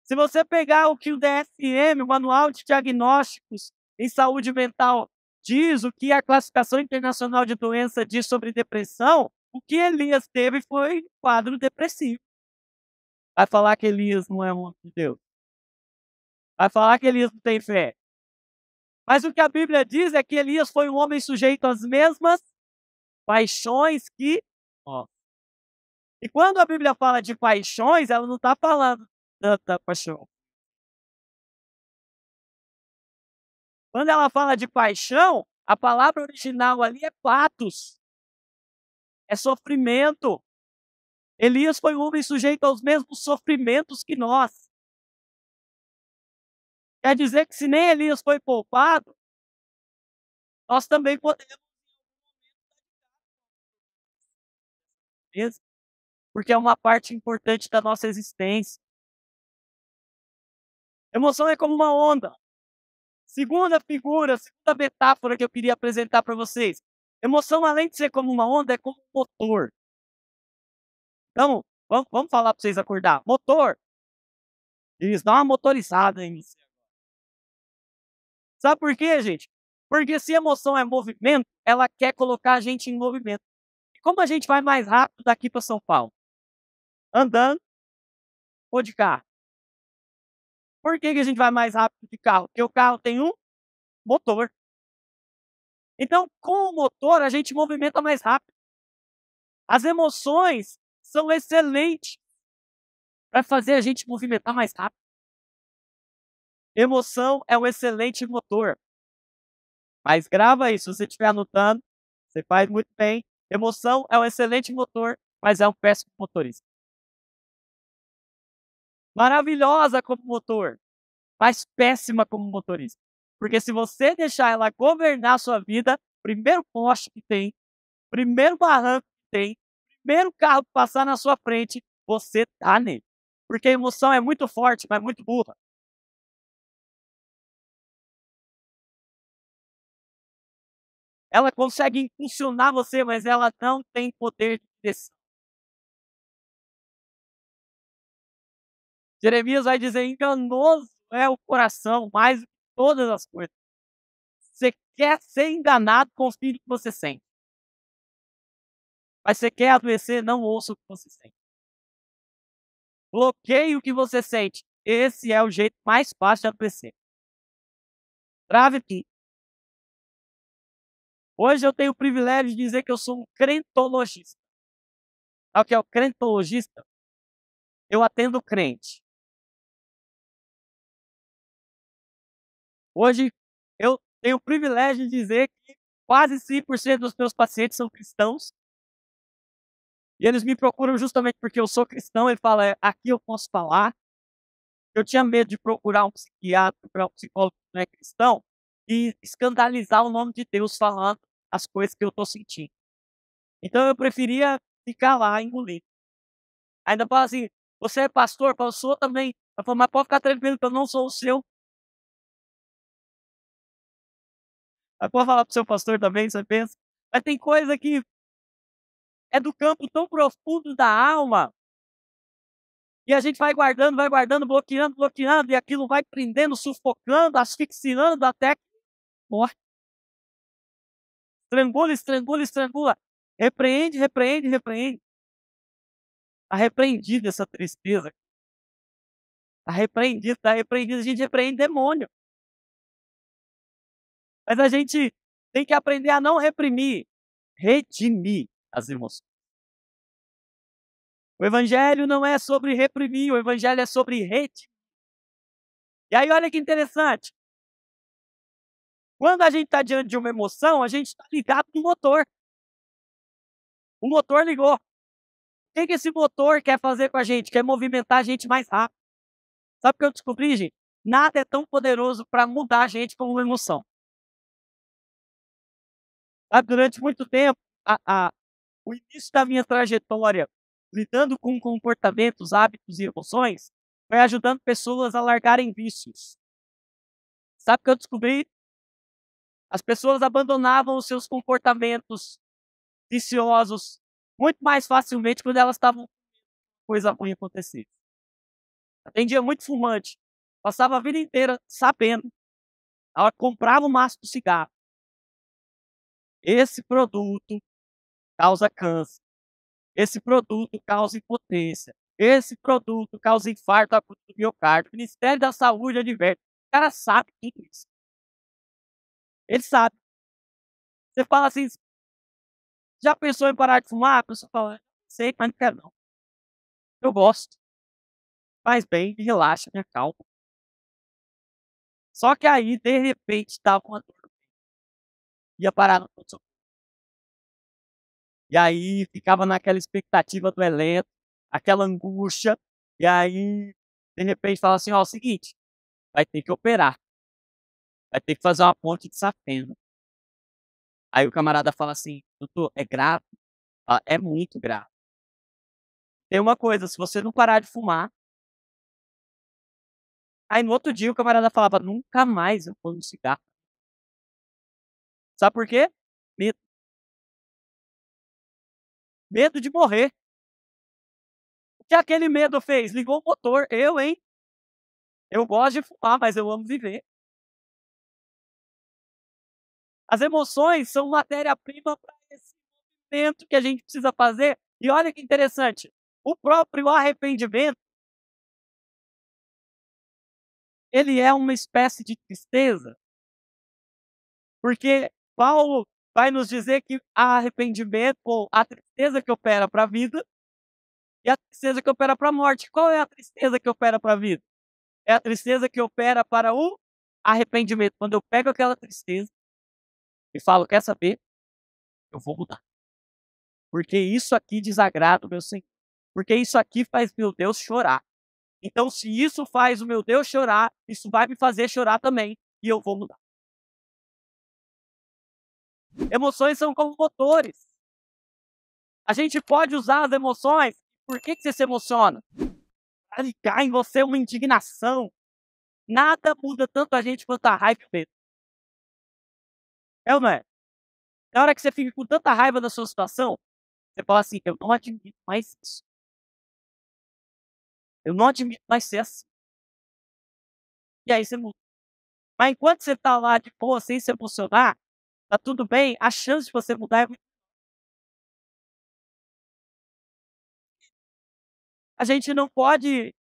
Speaker 1: Se você pegar o que o DSM, o Manual de Diagnósticos em Saúde Mental, diz, o que a Classificação Internacional de Doença diz sobre depressão, o que Elias teve foi quadro depressivo. Vai falar que Elias não é um homem de Deus. Vai falar que Elias não tem fé. Mas o que a Bíblia diz é que Elias foi um homem sujeito às mesmas paixões que nós. E quando a Bíblia fala de paixões, ela não está falando tanta paixão. Quando ela fala de paixão, a palavra original ali é patos. É sofrimento. Elias foi um homem sujeito aos mesmos sofrimentos que nós. Quer dizer que se nem Elias foi poupado, nós também podemos mesmo, porque é uma parte importante da nossa existência. Emoção é como uma onda. Segunda figura, segunda metáfora que eu queria apresentar para vocês. Emoção, além de ser como uma onda, é como um motor. Então, vamos falar para vocês acordar. Motor. Isso, dá uma motorizada em você. Sabe por quê, gente? Porque se emoção é movimento, ela quer colocar a gente em movimento. E como a gente vai mais rápido daqui para São Paulo? Andando ou de carro? Por que a gente vai mais rápido de carro? Porque o carro tem um motor. Então, com o motor, a gente movimenta mais rápido. As emoções são excelentes para fazer a gente movimentar mais rápido. Emoção é um excelente motor. Mas grava aí, se você estiver anotando, você faz muito bem. Emoção é um excelente motor, mas é um péssimo motorista. Maravilhosa como motor, mas péssima como motorista. Porque se você deixar ela governar a sua vida, primeiro poste que tem, primeiro barranco que tem, primeiro carro que passar na sua frente, você tá nele. Porque a emoção é muito forte, mas muito burra. Ela consegue impulsionar você, mas ela não tem poder de direção. Jeremias vai dizer: enganoso é o coração mais do que todas as coisas. Você quer ser enganado, confie no que você sente. Mas você quer adoecer, não ouça o que você sente. Bloqueie o que você sente. Esse é o jeito mais fácil de adoecer. Grave aqui. Hoje eu tenho o privilégio de dizer que eu sou um crentologista. Sabe o que é o crentologista? Eu atendo crente. Hoje eu tenho o privilégio de dizer que quase 100% dos meus pacientes são cristãos. E eles me procuram justamente porque eu sou cristão. Ele fala: aqui eu posso falar. Eu tinha medo de procurar um psiquiatra, procurar um psicólogo que não é cristão e escandalizar o nome de Deus falando as coisas que eu estou sentindo. Então eu preferia ficar lá engolindo. Ainda fala assim: você é pastor? Eu sou também. Eu falo: mas pode ficar tranquilo que eu não sou o seu. Mas pode falar para o seu pastor também, você pensa. Mas tem coisa que é do campo tão profundo da alma. E a gente vai guardando, bloqueando, bloqueando, e aquilo vai prendendo, sufocando, asfixiando até que morre. Estrangula, estrangula, estrangula. Repreende, repreende, repreende. Está repreendido essa tristeza. Está repreendido, está repreendido. A gente repreende demônio. Mas a gente tem que aprender a não reprimir, redimir as emoções. O evangelho não é sobre reprimir, o evangelho é sobre redimir. E aí olha que interessante. Quando a gente está diante de uma emoção, a gente está ligado no motor. O motor ligou. O que esse motor quer fazer com a gente? Quer movimentar a gente mais rápido. Sabe o que eu descobri, gente? Nada é tão poderoso para mudar a gente como uma emoção. Sabe, durante muito tempo, o início da minha trajetória lidando com comportamentos, hábitos e emoções foi ajudando pessoas a largarem vícios. Sabe o que eu descobri? As pessoas abandonavam os seus comportamentos viciosos muito mais facilmente quando elas estavam com coisa ruim acontecer. Atendia muito fumante. Passava a vida inteira sabendo. Ela comprava o maço de cigarro. Esse produto causa câncer. Esse produto causa impotência. Esse produto causa infarto agudo do miocárdio. O Ministério da Saúde adverte. O cara sabe tudo isso. Ele sabe. Você fala assim: já pensou em parar de fumar? A pessoa fala: sei, mas não quero não. Eu gosto. Faz bem, me relaxa, me acalma. Só que aí, de repente, tava uma dor. Ia parar no pronto-socorro. E aí, ficava naquela expectativa do eletro, aquela angústia. E aí, de repente, fala assim: ó, é o seguinte, vai ter que operar, vai ter que fazer uma ponte de safena. Aí o camarada fala assim: "Doutor, é grave?" Fala: "É muito grave. Tem uma coisa, se você não parar de fumar". Aí no outro dia o camarada falava: "Nunca mais eu fumo cigarro". Sabe por quê? Medo. Medo de morrer. O que aquele medo fez? Ligou o motor. Eu, hein? Eu gosto de fumar, mas eu amo viver. As emoções são matéria-prima para esse movimento que a gente precisa fazer. E olha que interessante, o próprio arrependimento, ele é uma espécie de tristeza, porque Paulo vai nos dizer que há arrependimento ou a tristeza que opera para a vida e a tristeza que opera para a morte. Qual é a tristeza que opera para a vida? É a tristeza que opera para o arrependimento. Quando eu pego aquela tristeza e falo: "Quer saber? Eu vou mudar. Porque isso aqui desagrada o meu Senhor. Porque isso aqui faz meu Deus chorar. Então, se isso faz o meu Deus chorar, isso vai me fazer chorar também. E eu vou mudar." Emoções são como motores. A gente pode usar as emoções. Por que você se emociona? Para ligar em você uma indignação. Nada muda tanto a gente quanto a raiva e o medo. É ou não é? Na hora que você fica com tanta raiva da sua situação, você fala assim: "Eu não admito mais isso. Eu não admito mais ser assim." E aí você muda. Mas enquanto você tá lá de boa, sem se emocionar, tá tudo bem, a chance de você mudar é muito. A gente não pode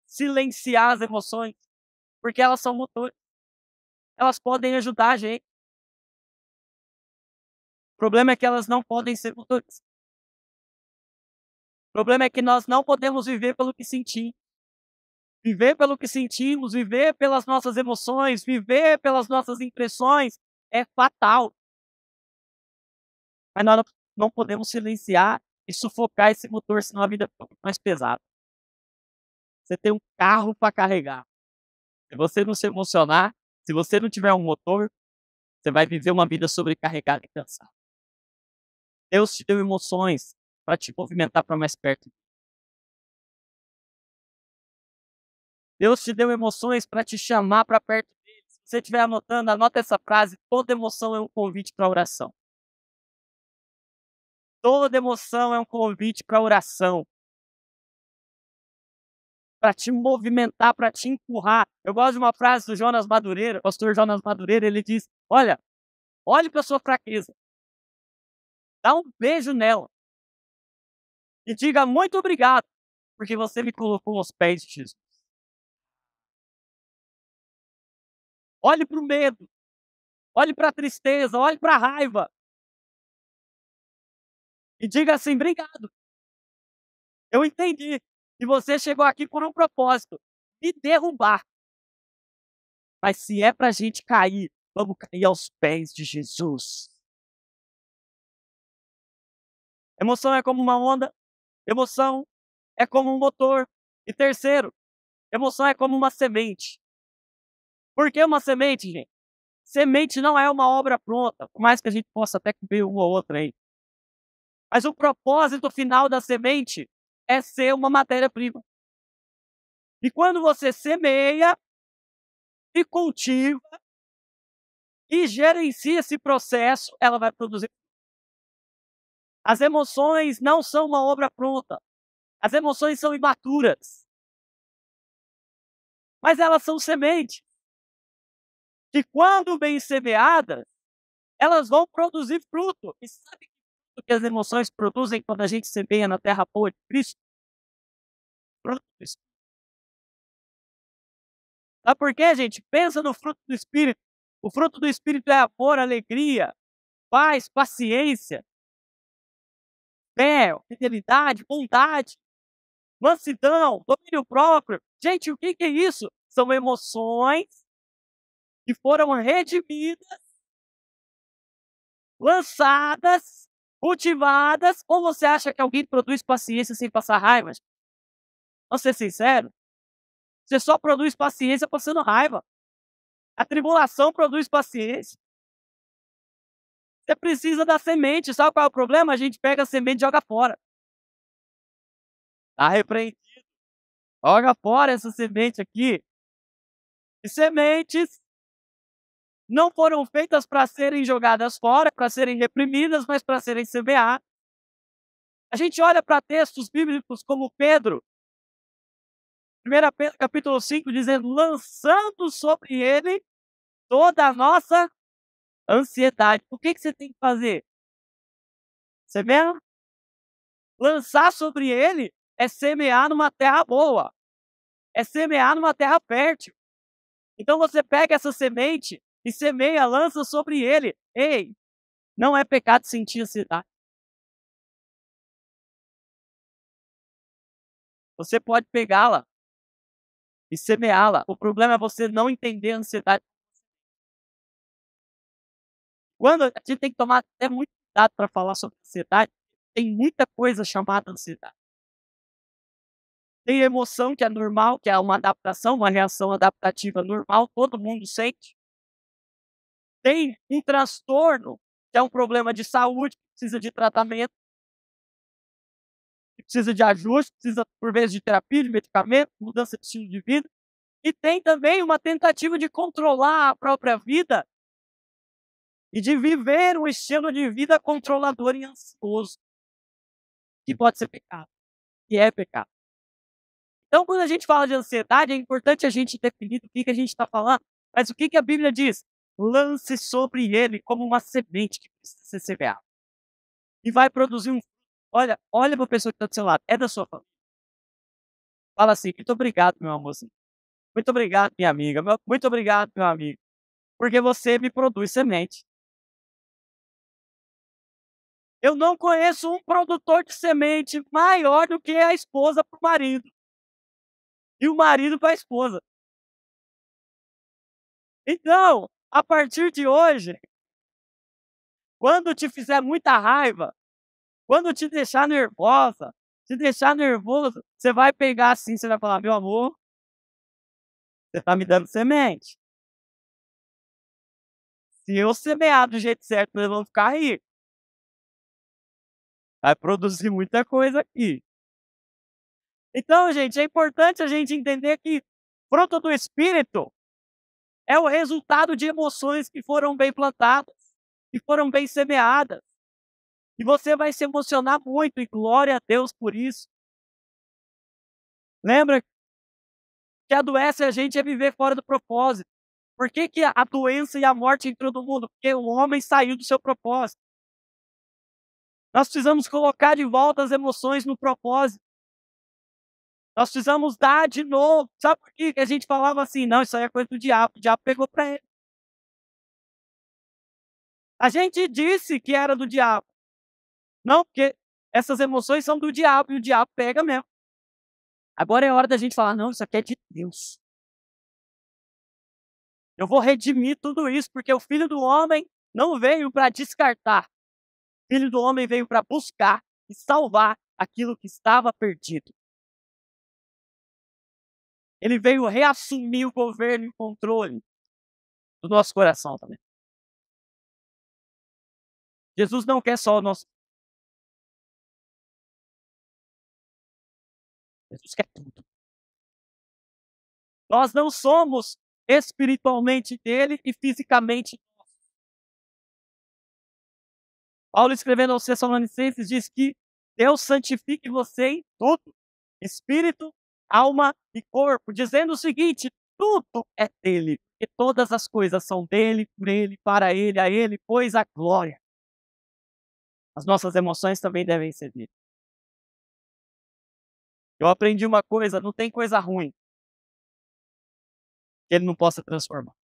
Speaker 1: silenciar as emoções, porque elas são motores. Elas podem ajudar a gente. O problema é que elas não podem ser motores. O problema é que nós não podemos viver pelo que sentimos. Viver pelo que sentimos, viver pelas nossas emoções, viver pelas nossas impressões é fatal. Mas nós não podemos silenciar e sufocar esse motor, senão a vida fica muito mais pesada. Você tem um carro para carregar. Se você não se emocionar, se você não tiver um motor, você vai viver uma vida sobrecarregada e cansada. Deus te deu emoções para te movimentar para mais perto. Deus te deu emoções para te chamar para perto dele. Se você estiver anotando, anota essa frase: toda emoção é um convite para oração. Toda emoção é um convite para oração. Para te movimentar, para te empurrar. Eu gosto de uma frase do Jonas Madureira, pastor Jonas Madureira, ele diz: "Olha, olhe para sua fraqueza, dá um beijo nela e diga muito obrigado, porque você me colocou aos pés de Jesus." Olhe para o medo, olhe para a tristeza, olhe para a raiva e diga assim: "Obrigado, eu entendi que você chegou aqui por um propósito, me derrubar. Mas se é para a gente cair, vamos cair aos pés de Jesus." Emoção é como uma onda, emoção é como um motor. E terceiro, emoção é como uma semente. Por que uma semente, gente? Semente não é uma obra pronta, por mais que a gente possa até comer uma ou outra aí. Mas o propósito final da semente é ser uma matéria-prima. E quando você semeia e cultiva e gerencia esse processo, ela vai produzir. As emoções não são uma obra pronta. As emoções são imaturas. Mas elas são sementes que, quando bem semeadas, elas vão produzir fruto. E sabe que fruto que as emoções produzem quando a gente semeia na terra boa de Cristo? Fruto do Espírito. Sabe por quê, gente? Pensa no fruto do Espírito. O fruto do Espírito é amor, alegria, paz, paciência, fé, fidelidade, bondade, mansidão, domínio próprio. Gente, o que é isso? São emoções que foram redimidas, lançadas, cultivadas. Ou você acha que alguém produz paciência sem passar raiva? Vamos ser sinceros? Você só produz paciência passando raiva. A tribulação produz paciência. Você precisa da semente. Sabe qual é o problema? A gente pega a semente e joga fora. Está repreendido. Joga fora essa semente aqui. E sementes não foram feitas para serem jogadas fora, para serem reprimidas, mas para serem semeadas. A gente olha para textos bíblicos como Pedro, 1 Pedro capítulo 5, dizendo, lançando sobre ele toda a nossa ansiedade. O que você tem que fazer? Semear? Lançar sobre ele é semear numa terra boa. É semear numa terra fértil. Então você pega essa semente e semeia, lança sobre ele. Ei, não é pecado sentir ansiedade. Você pode pegá-la e semeá-la. O problema é você não entender a ansiedade. Quando a gente tem que tomar até muito cuidado para falar sobre ansiedade, tem muita coisa chamada ansiedade. Tem emoção que é normal, que é uma adaptação, uma reação adaptativa normal, todo mundo sente. Tem um transtorno, que é um problema de saúde, que precisa de tratamento, que precisa de ajuste, precisa, por vezes, de terapia, de medicamento, mudança de estilo de vida. E tem também uma tentativa de controlar a própria vida e de viver um estilo de vida controlador e ansioso, que pode ser pecado, que é pecado. Então, quando a gente fala de ansiedade, é importante a gente definir do que a gente está falando. Mas o que a Bíblia diz? Lance sobre ele como uma semente que precisa ser semeada. E vai produzir um... Olha para a pessoa que está do seu lado. É da sua família. Fala assim, muito obrigado, meu amorzinho. Muito obrigado, minha amiga. Muito obrigado, meu amigo. Porque você me produz semente. Eu não conheço um produtor de semente maior do que a esposa para o marido. E o marido para a esposa. Então, a partir de hoje, quando te fizer muita raiva, quando te deixar nervosa, te deixar nervoso, você vai pegar assim, você vai falar, meu amor, você está me dando semente. Se eu semear do jeito certo, nós vamos ficar ricos. Vai produzir muita coisa aqui. Então, gente, é importante a gente entender que fruto do Espírito é o resultado de emoções que foram bem plantadas, que foram bem semeadas. E você vai se emocionar muito, e glória a Deus por isso. Lembra que adoece a gente é viver fora do propósito. Por que a doença e a morte entrou no mundo? Porque o homem saiu do seu propósito. Nós precisamos colocar de volta as emoções no propósito. Nós precisamos dar de novo. Sabe por que a gente falava assim? Não, isso aí é coisa do diabo. O diabo pegou para ele. A gente disse que era do diabo. Não, porque essas emoções são do diabo e o diabo pega mesmo. Agora é hora da gente falar, não, isso aqui é de Deus. Eu vou redimir tudo isso, porque o Filho do Homem não veio para descartar. O Filho do Homem veio para buscar e salvar aquilo que estava perdido. Ele veio reassumir o governo e o controle do nosso coração também. Jesus não quer só o nosso. Jesus quer tudo. Nós não somos espiritualmente dele e fisicamente nós. Paulo, escrevendo aos Tessalonicenses, diz que Deus santifique você em tudo, espírito, alma e corpo, dizendo o seguinte: tudo é dele, e todas as coisas são dele, por ele, para ele, a ele, pois a glória. As nossas emoções também devem ser dele. Eu aprendi uma coisa: não tem coisa ruim que ele não possa transformar.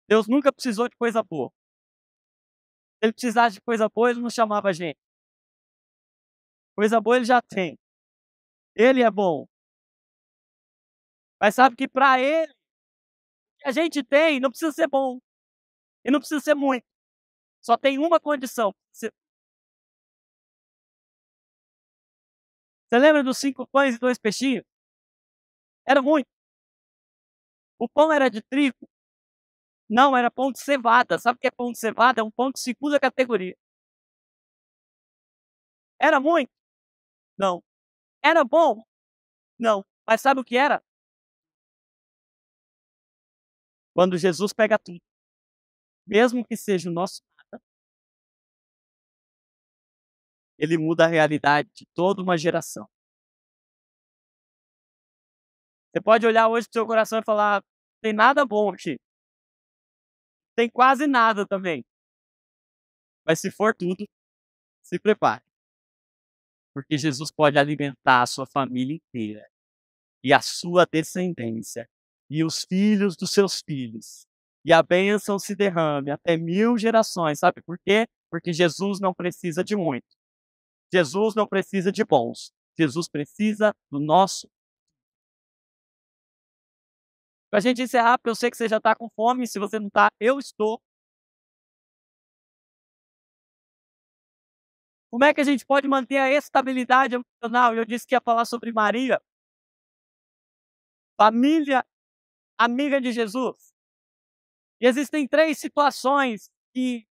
Speaker 1: Deus nunca precisou de coisa boa. Se ele precisasse de coisa boa, ele não chamava a gente. Coisa boa ele já tem. Ele é bom. Mas sabe que para ele, o que a gente tem não precisa ser bom. E não precisa ser muito. Só tem uma condição. Você Você lembra dos 5 pães e 2 peixinhos? Era muito. O pão era de trigo? Não, era pão de cevada. Sabe o que é pão de cevada? É um pão de segunda categoria. Era muito? Não. Era bom? Não. Mas sabe o que era? Quando Jesus pega tudo, mesmo que seja o nosso nada, ele muda a realidade de toda uma geração. Você pode olhar hoje pro seu coração e falar: tem nada bom aqui. Tem quase nada também. Mas se for tudo, se prepare. Porque Jesus pode alimentar a sua família inteira. E a sua descendência. E os filhos dos seus filhos. E a bênção se derrame até 1000 gerações. Sabe por quê? Porque Jesus não precisa de muito. Jesus não precisa de bons. Jesus precisa do nosso. Para a gente encerrar, porque eu sei que você já está com fome. Se você não está, eu estou. Como é que a gente pode manter a estabilidade emocional? Eu disse que ia falar sobre Maria. Família amiga de Jesus. E existem 3 situações que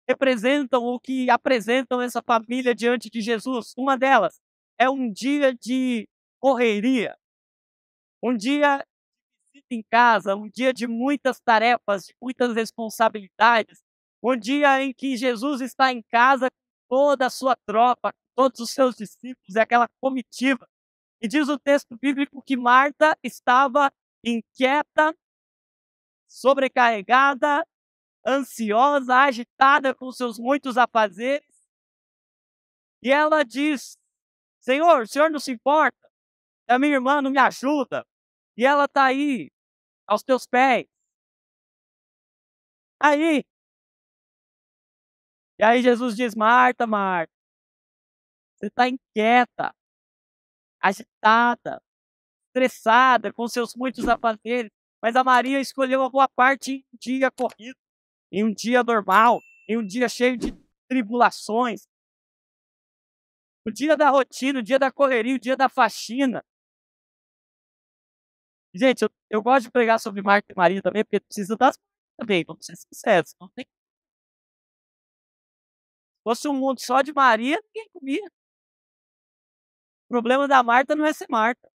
Speaker 1: representam ou que apresentam essa família diante de Jesus. Uma delas é um dia de correria, um dia de visita em casa, um dia de muitas tarefas, de muitas responsabilidades, um dia em que Jesus está em casa com toda a sua tropa, com todos os seus discípulos, é aquela comitiva. E diz o texto bíblico que Marta estava inquieta, sobrecarregada, ansiosa, agitada com seus muitos afazeres. E ela diz: Senhor, o Senhor não se importa? A minha irmã não me ajuda. E ela está aí, aos teus pés. Aí. E aí Jesus diz: Marta, Marta, você está inquieta, agitada, estressada com seus muitos afazeres. Mas a Maria escolheu a boa parte em um dia corrido, em um dia normal, em um dia cheio de tribulações. O dia da rotina, o dia da correria, o dia da faxina. Gente, eu gosto de pregar sobre Marta e Maria também, porque precisa das também, vamos ser sinceros. Não tem... Se fosse um mundo só de Maria, ninguém comia. O problema da Marta não é ser Marta.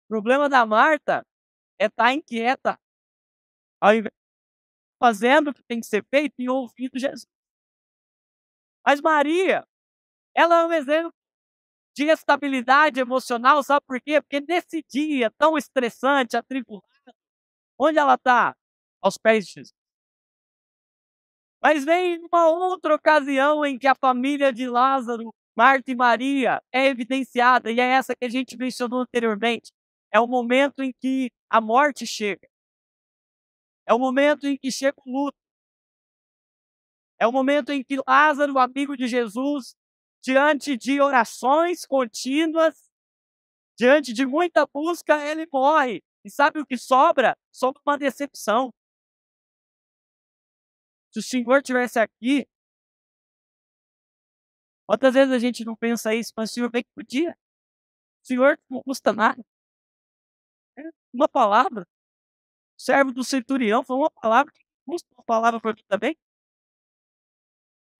Speaker 1: O problema da Marta é estar inquieta, ao invés de fazendo o que tem que ser feito e ouvindo Jesus. Mas Maria, ela é um exemplo de estabilidade emocional, sabe por quê? Porque nesse dia tão estressante, atribulado, onde ela está? Aos pés de Jesus. Mas vem uma outra ocasião em que a família de Lázaro, Marta e Maria, é evidenciada, e é essa que a gente mencionou anteriormente. É o momento em que a morte chega. É o momento em que chega o luto. É o momento em que Lázaro, amigo de Jesus, diante de orações contínuas, diante de muita busca, ele morre. E sabe o que sobra? Sobra uma decepção. Se o Senhor estivesse aqui, quantas vezes a gente não pensa isso, mas o Senhor bem que podia. O Senhor não custa nada. É uma palavra. O servo do centurião foi uma palavra que custa uma palavra para mim também.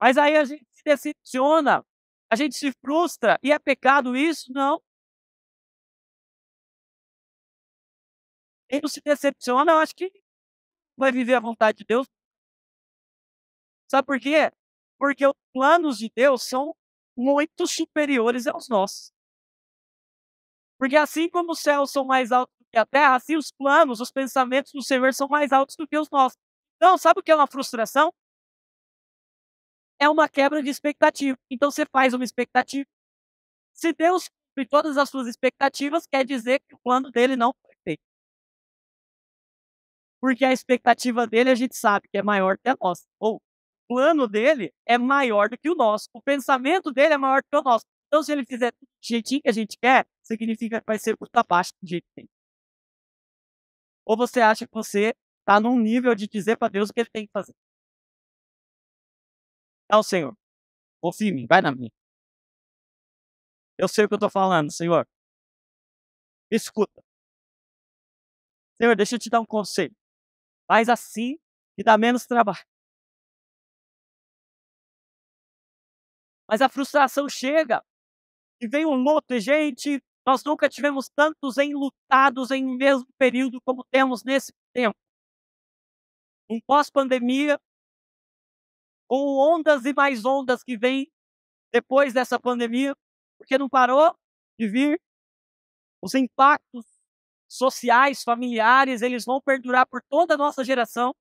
Speaker 1: Mas aí a gente se decepciona, a gente se frustra. E é pecado isso? Não. Quem não se decepciona, eu acho que vai viver a vontade de Deus. Sabe por quê? Porque os planos de Deus são muito superiores aos nossos. Porque assim como os céus são mais altos do que a terra, assim os planos, os pensamentos do Senhor são mais altos do que os nossos. Então, sabe o que é uma frustração? É uma quebra de expectativa. Então você faz uma expectativa. Se Deus cumpre todas as suas expectativas, quer dizer que o plano dele não foi feito. Porque a expectativa dele a gente sabe que é maior que a nossa. Ou o plano dele é maior do que o nosso. O pensamento dele é maior do que o nosso. Então, se ele fizer do jeitinho que a gente quer, significa que vai ser muito abaixo do jeito que tem. Ou você acha que você está num nível de dizer para Deus o que ele tem que fazer? Não, Senhor. Confia em mim, vai na minha. Eu sei o que eu estou falando, Senhor. Escuta. Senhor, deixa eu te dar um conselho. Faz assim e dá menos trabalho. Mas a frustração chega e vem um luto, e gente, nós nunca tivemos tantos enlutados em um mesmo período como temos nesse tempo. Um pós-pandemia, com ondas e mais ondas que vêm depois dessa pandemia, porque não parou de vir. Os impactos sociais, familiares, eles vão perdurar por toda a nossa geração.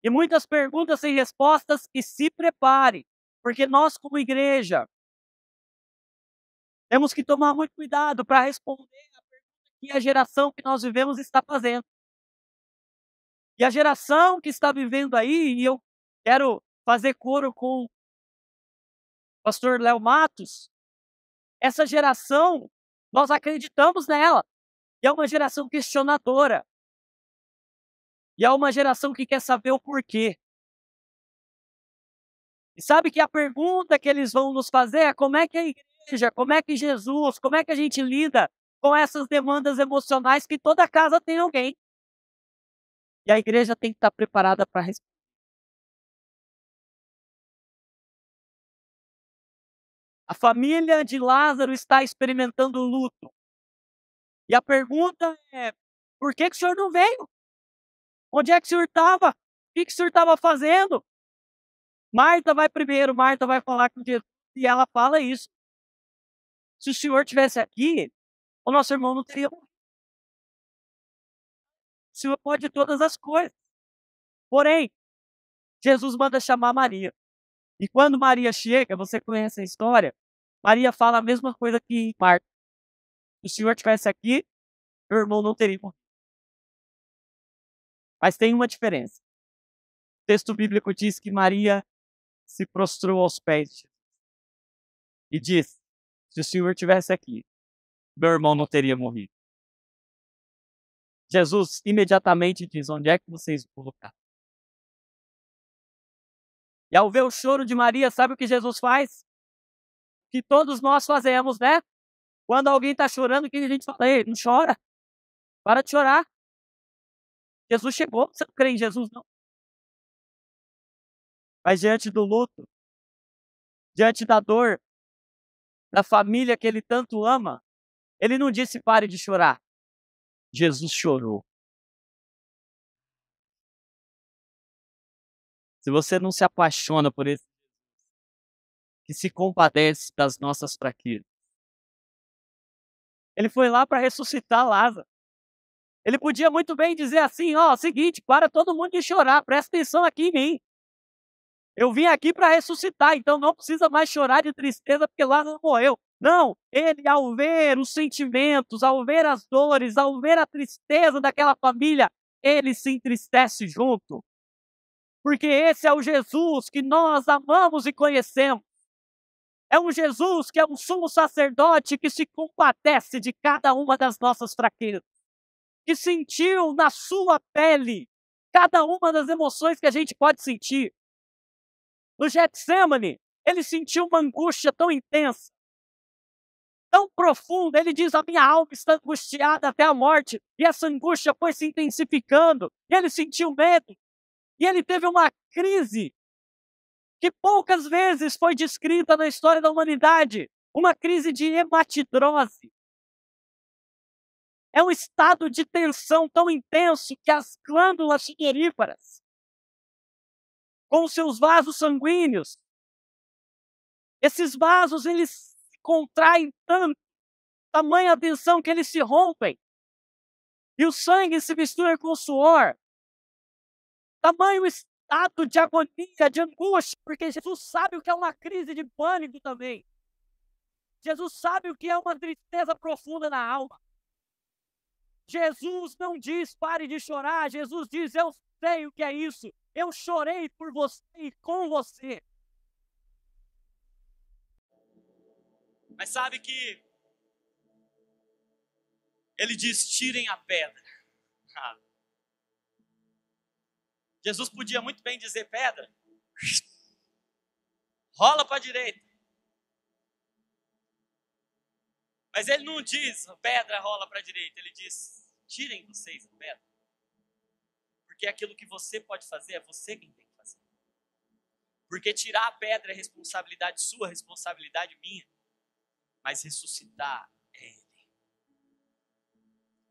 Speaker 1: E muitas perguntas sem respostas, e se prepare, porque nós como igreja temos que tomar muito cuidado para responder a pergunta que a geração que nós vivemos está fazendo. E a geração que está vivendo aí, e eu quero fazer coro com o pastor Léo Matos, essa geração, nós acreditamos nela. E é uma geração questionadora. E é uma geração que quer saber o porquê. E sabe que a pergunta que eles vão nos fazer é como é que a igreja, como é que Jesus, como é que a gente lida com essas demandas emocionais que toda casa tem alguém. E a igreja tem que estar preparada para responder. A família de Lázaro está experimentando luto. E a pergunta é, por que o senhor não veio? Onde é que o senhor estava? O que o senhor estava fazendo? Marta vai primeiro, Marta vai falar com Jesus e ela fala isso. Se o senhor estivesse aqui, o nosso irmão não teria morrido. O senhor pode todas as coisas. Porém, Jesus manda chamar Maria. E quando Maria chega, você conhece a história, Maria fala a mesma coisa que Marta. Se o senhor estivesse aqui, meu irmão não teria morrido. Mas tem uma diferença. O texto bíblico diz que Maria se prostrou aos pés de Jesus. E disse, se o senhor estivesse aqui, meu irmão não teria morrido. Jesus imediatamente diz, onde é que vocês vão colocar? E ao ver o choro de Maria, sabe o que Jesus faz? Que todos nós fazemos, né? Quando alguém está chorando, o que a gente fala? Ei, não chora. Para de chorar. Jesus chegou. Você não crê em Jesus, não? Mas diante do luto, diante da dor, da família que ele tanto ama, ele não disse pare de chorar. Jesus chorou. Se você não se apaixona por esse que se compadece das nossas fraquezas, ele foi lá para ressuscitar Lázaro. Ele podia muito bem dizer assim, ó, seguinte, para todo mundo de chorar, presta atenção aqui em mim. Eu vim aqui para ressuscitar, então não precisa mais chorar de tristeza porque Lázaro morreu. Não, ele ao ver os sentimentos, ao ver as dores, ao ver a tristeza daquela família, ele se entristece junto. Porque esse é o Jesus que nós amamos e conhecemos. É um Jesus que é um sumo sacerdote que se compadece de cada uma das nossas fraquezas. Que sentiu na sua pele cada uma das emoções que a gente pode sentir. No Getsemane, ele sentiu uma angústia tão intensa, tão profunda. Ele diz, a minha alma está angustiada até a morte. E essa angústia foi se intensificando. E ele sentiu medo. E ele teve uma crise que poucas vezes foi descrita na história da humanidade. Uma crise de hematidrose. É um estado de tensão tão intenso que as glândulas sudoríparas, com seus vasos sanguíneos, esses vasos eles se contraem tanto, tamanha tensão que eles se rompem. E o sangue se mistura com o suor. Tamanho estado de agonia, de angústia, porque Jesus sabe o que é uma crise de pânico também. Jesus sabe o que é uma tristeza profunda na alma. Jesus não diz pare de chorar, Jesus diz eu sei o que é isso. Eu chorei por você e com você. Mas sabe que ele diz tirem a pedra. Jesus podia muito bem dizer pedra. Rola para a direita. Mas ele não diz, pedra rola para a direita. Ele diz, tirem vocês a pedra. Porque aquilo que você pode fazer, é você quem tem que fazer. Porque tirar a pedra é responsabilidade sua, responsabilidade minha. Mas ressuscitar é Ele.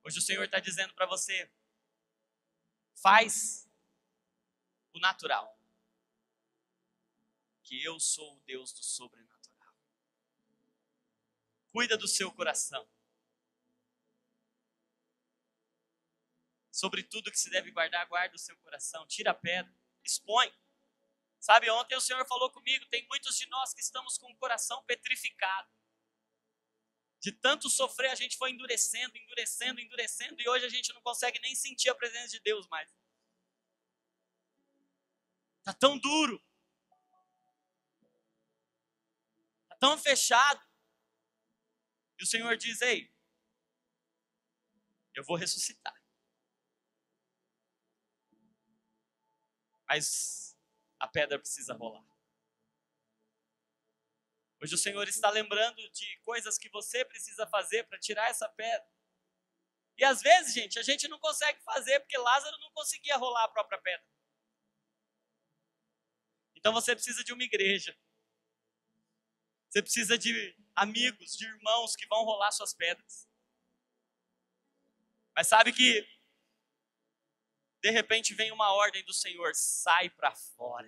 Speaker 1: Hoje o Senhor está dizendo para você, faz o natural. Que eu sou o Deus do sobrenatural. Cuida do seu coração. Sobre tudo que se deve guardar, guarda o seu coração. Tira a pedra, expõe. Sabe, ontem o Senhor falou comigo, tem muitos de nós que estamos com o coração petrificado. De tanto sofrer, a gente foi endurecendo, e hoje a gente não consegue nem sentir a presença de Deus mais. Está tão duro. Está tão fechado. E o Senhor diz, ei, eu vou ressuscitar. Mas a pedra precisa rolar. Hoje o Senhor está lembrando de coisas que você precisa fazer para tirar essa pedra. E às vezes, gente, a gente não consegue fazer porque Lázaro não conseguia rolar a própria pedra. Então você precisa de uma igreja. Você precisa de amigos, de irmãos que vão rolar suas pedras. Mas sabe que de repente vem uma ordem do Senhor, sai para fora.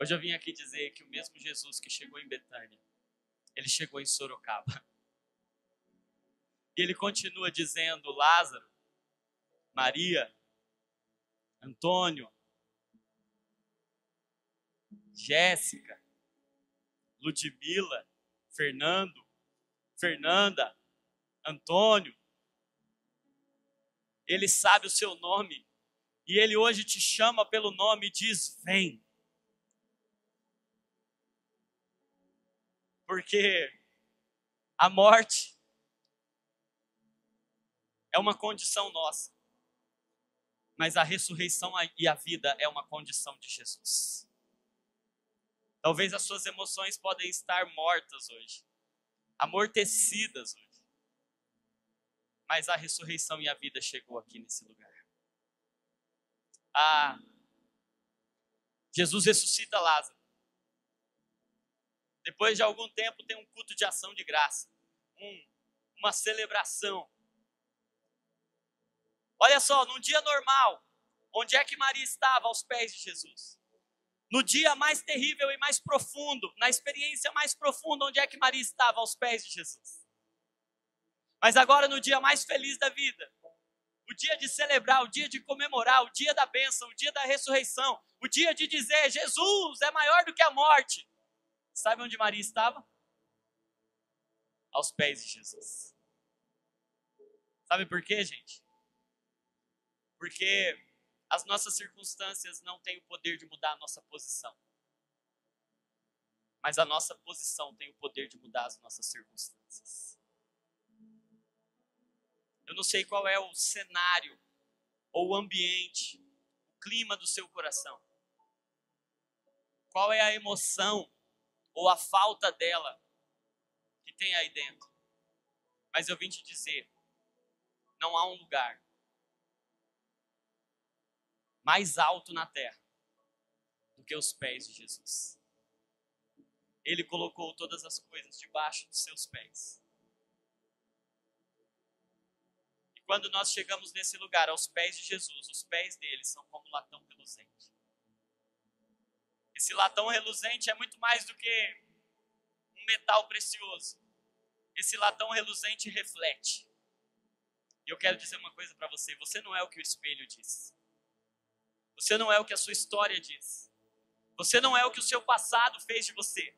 Speaker 1: Hoje eu vim aqui dizer que o mesmo Jesus que chegou em Betânia, ele chegou em Sorocaba. E ele continua dizendo, Lázaro, Maria, Antônio, Jéssica, Ludmila, Fernando, Fernanda, Antônio. Ele sabe o seu nome. E ele hoje te chama pelo nome e diz, vem. Porque a morte é uma condição nossa. Mas a ressurreição e a vida é uma condição de Jesus. Talvez as suas emoções podem estar mortas hoje. Amortecidas hoje. Mas a ressurreição e a vida chegou aqui nesse lugar. Jesus ressuscita Lázaro. Depois de algum tempo tem um culto de ação de graça. Uma celebração. Olha só, num dia normal, onde é que Maria estava? Aos pés de Jesus. No dia mais terrível e mais profundo, na experiência mais profunda, onde é que Maria estava? Aos pés de Jesus. Mas agora no dia mais feliz da vida, o dia de celebrar, o dia de comemorar, o dia da bênção, o dia da ressurreição, o dia de dizer, Jesus é maior do que a morte. Sabe onde Maria estava? Aos pés de Jesus. Sabe por quê, gente? Porque as nossas circunstâncias não têm o poder de mudar a nossa posição. Mas a nossa posição tem o poder de mudar as nossas circunstâncias. Eu não sei qual é o cenário, ou o ambiente, o clima do seu coração. Qual é a emoção, ou a falta dela, que tem aí dentro. Mas eu vim te dizer, não há um lugar mais alto na terra do que os pés de Jesus. Ele colocou todas as coisas debaixo dos seus pés. E quando nós chegamos nesse lugar, aos pés de Jesus, os pés dele são como latão reluzente. Esse latão reluzente é muito mais do que um metal precioso. Esse latão reluzente reflete. E eu quero dizer uma coisa para você. Você não é o que o espelho diz. Você não é o que a sua história diz. Você não é o que o seu passado fez de você.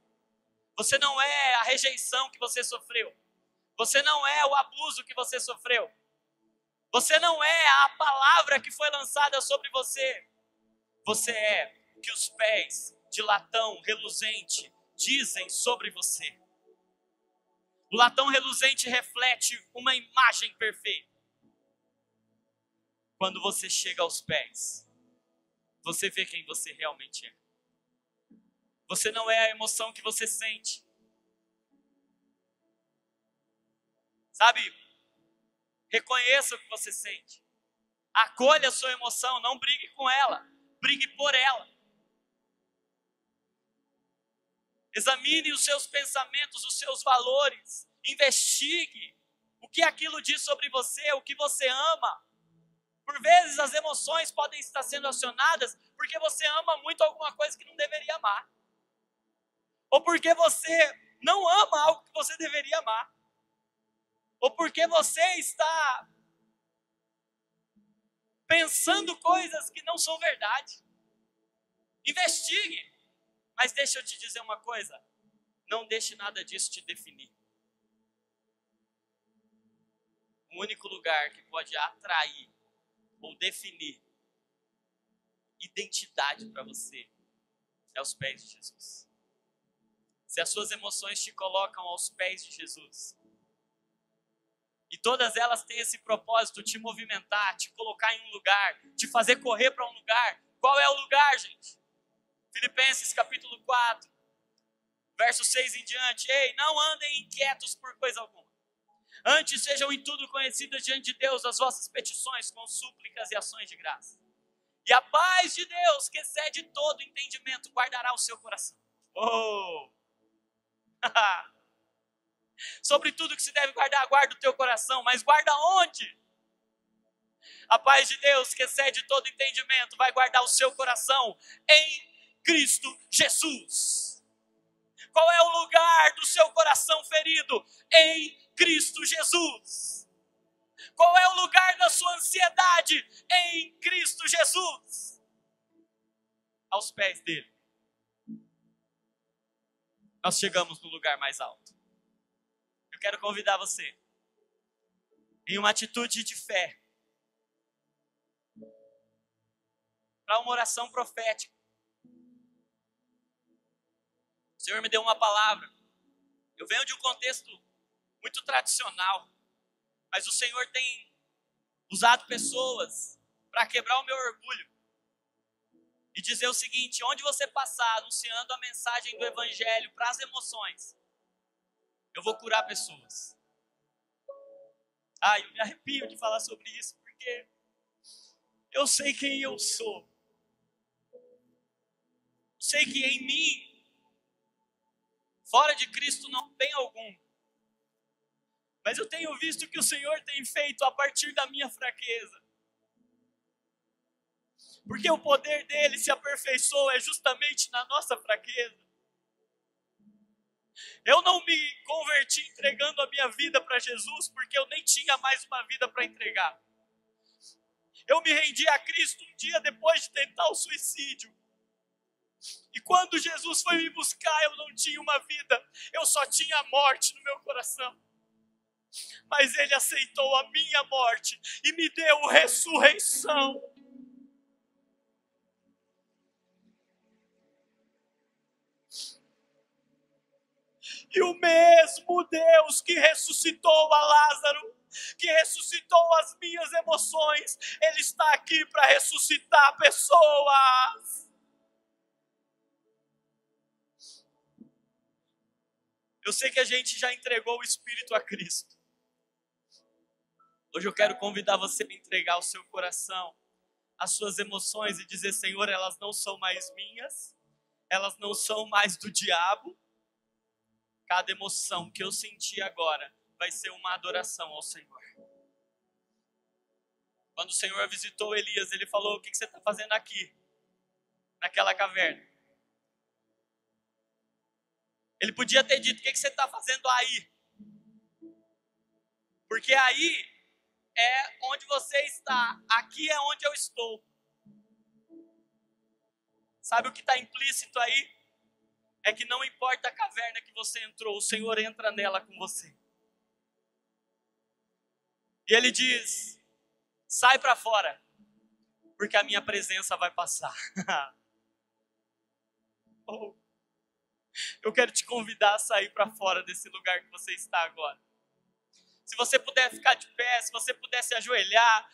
Speaker 1: Você não é a rejeição que você sofreu. Você não é o abuso que você sofreu. Você não é a palavra que foi lançada sobre você. Você é o que os pés de latão reluzente dizem sobre você. O latão reluzente reflete uma imagem perfeita. Quando você chega aos pés, você vê quem você realmente é. Você não é a emoção que você sente. Sabe? Reconheça o que você sente. Acolha a sua emoção, não brigue com ela, brigue por ela. Examine os seus pensamentos, os seus valores. Investigue o que aquilo diz sobre você, o que você ama. Por vezes as emoções podem estar sendo acionadas porque você ama muito alguma coisa que não deveria amar. Ou porque você não ama algo que você deveria amar. Ou porque você está pensando coisas que não são verdade. Investigue. Mas deixa eu te dizer uma coisa. Não deixe nada disso te definir. O único lugar que pode atrair ou definir identidade para você é os pés de Jesus. Se as suas emoções te colocam aos pés de Jesus, e todas elas têm esse propósito, te movimentar, te colocar em um lugar, te fazer correr para um lugar. Qual é o lugar, gente? Filipenses capítulo 4, verso 6 em diante. Ei, não andem inquietos por coisa alguma. Antes sejam em tudo conhecidas diante de Deus as vossas petições com súplicas e ações de graça. E a paz de Deus, que excede todo entendimento, guardará o seu coração. Oh! Sobre tudo que se deve guardar, guarda o teu coração. Mas guarda onde? A paz de Deus, que excede todo entendimento, vai guardar o seu coração em Cristo Jesus. Qual é o lugar do seu coração ferido? Em Cristo Jesus. Qual é o lugar da sua ansiedade? Em Cristo Jesus. Aos pés dele. Nós chegamos no lugar mais alto. Eu quero convidar você em uma atitude de fé para uma oração profética. O Senhor me deu uma palavra. Eu venho de um contexto muito tradicional, mas o Senhor tem usado pessoas para quebrar o meu orgulho e dizer o seguinte: onde você passar anunciando a mensagem do Evangelho para as emoções, eu vou curar pessoas. Eu me arrepio de falar sobre isso, porque eu sei quem eu sou. Sei que em mim, fora de Cristo, não tem algum. Mas eu tenho visto que o Senhor tem feito a partir da minha fraqueza. Porque o poder dele se aperfeiçoa justamente na nossa fraqueza. Eu não me converti entregando a minha vida para Jesus porque eu nem tinha mais uma vida para entregar. Eu me rendi a Cristo um dia depois de tentar o suicídio. E quando Jesus foi me buscar, eu não tinha uma vida, eu só tinha a morte no meu coração. Mas ele aceitou a minha morte e me deu ressurreição. E o mesmo Deus que ressuscitou a Lázaro, que ressuscitou as minhas emoções, ele está aqui para ressuscitar pessoas. Eu sei que a gente já entregou o Espírito a Cristo. Hoje eu quero convidar você a entregar o seu coração, as suas emoções e dizer: Senhor, elas não são mais minhas, elas não são mais do diabo. Cada emoção que eu senti agora vai ser uma adoração ao Senhor. Quando o Senhor visitou Elias, ele falou: o que você está fazendo aqui, naquela caverna? Ele podia ter dito: o que você está fazendo aí? Porque aí é onde você está, aqui é onde eu estou. Sabe o que está implícito aí? É que não importa a caverna que você entrou, o Senhor entra nela com você. E ele diz: sai para fora, porque a minha presença vai passar. Oh, eu quero te convidar a sair para fora desse lugar que você está agora. Se você puder ficar de pé, se você puder se ajoelhar,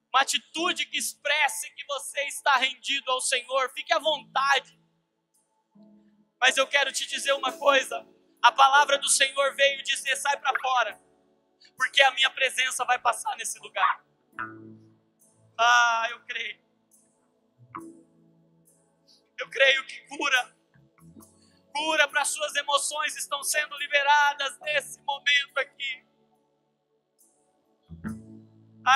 Speaker 1: uma atitude que expresse que você está rendido ao Senhor, fique à vontade. Mas eu quero te dizer uma coisa: a palavra do Senhor veio dizer: sai para fora. porque a minha presença vai passar nesse lugar. Eu creio. Eu creio que cura para suas emoções estão sendo liberadas nesse momento aqui.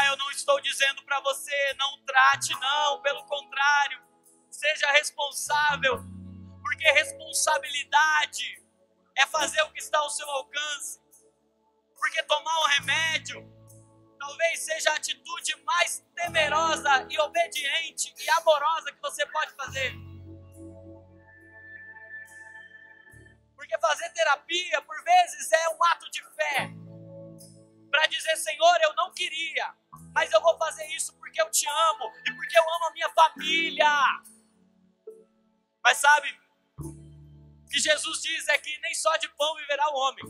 Speaker 1: Eu não estou dizendo para você, não trate, não, pelo contrário, seja responsável, porque responsabilidade é fazer o que está ao seu alcance, porque tomar um remédio talvez seja a atitude mais temerosa e obediente e amorosa que você pode fazer. Porque fazer terapia, por vezes, é um ato de fé. Para dizer, Senhor, eu não queria, mas eu vou fazer isso porque eu te amo e porque eu amo a minha família. Mas sabe, o que Jesus diz é que nem só de pão viverá o homem,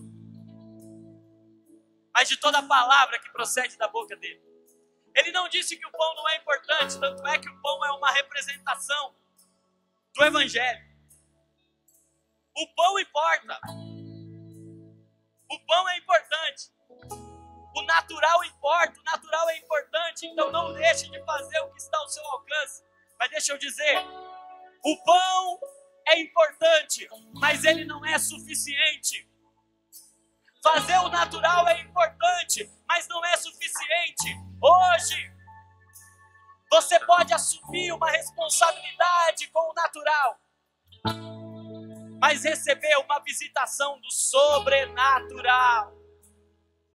Speaker 1: mas de toda a palavra que procede da boca dele. Ele não disse que o pão não é importante, tanto é que o pão é uma representação do Evangelho. O pão importa. O pão é importante. O natural importa, o natural é importante. Então não deixe de fazer o que está ao seu alcance. Mas deixa eu dizer, o pão é importante, mas ele não é suficiente. Fazer o natural é importante, mas não é suficiente. Hoje, você pode assumir uma responsabilidade com o natural, mas receber uma visitação do sobrenatural.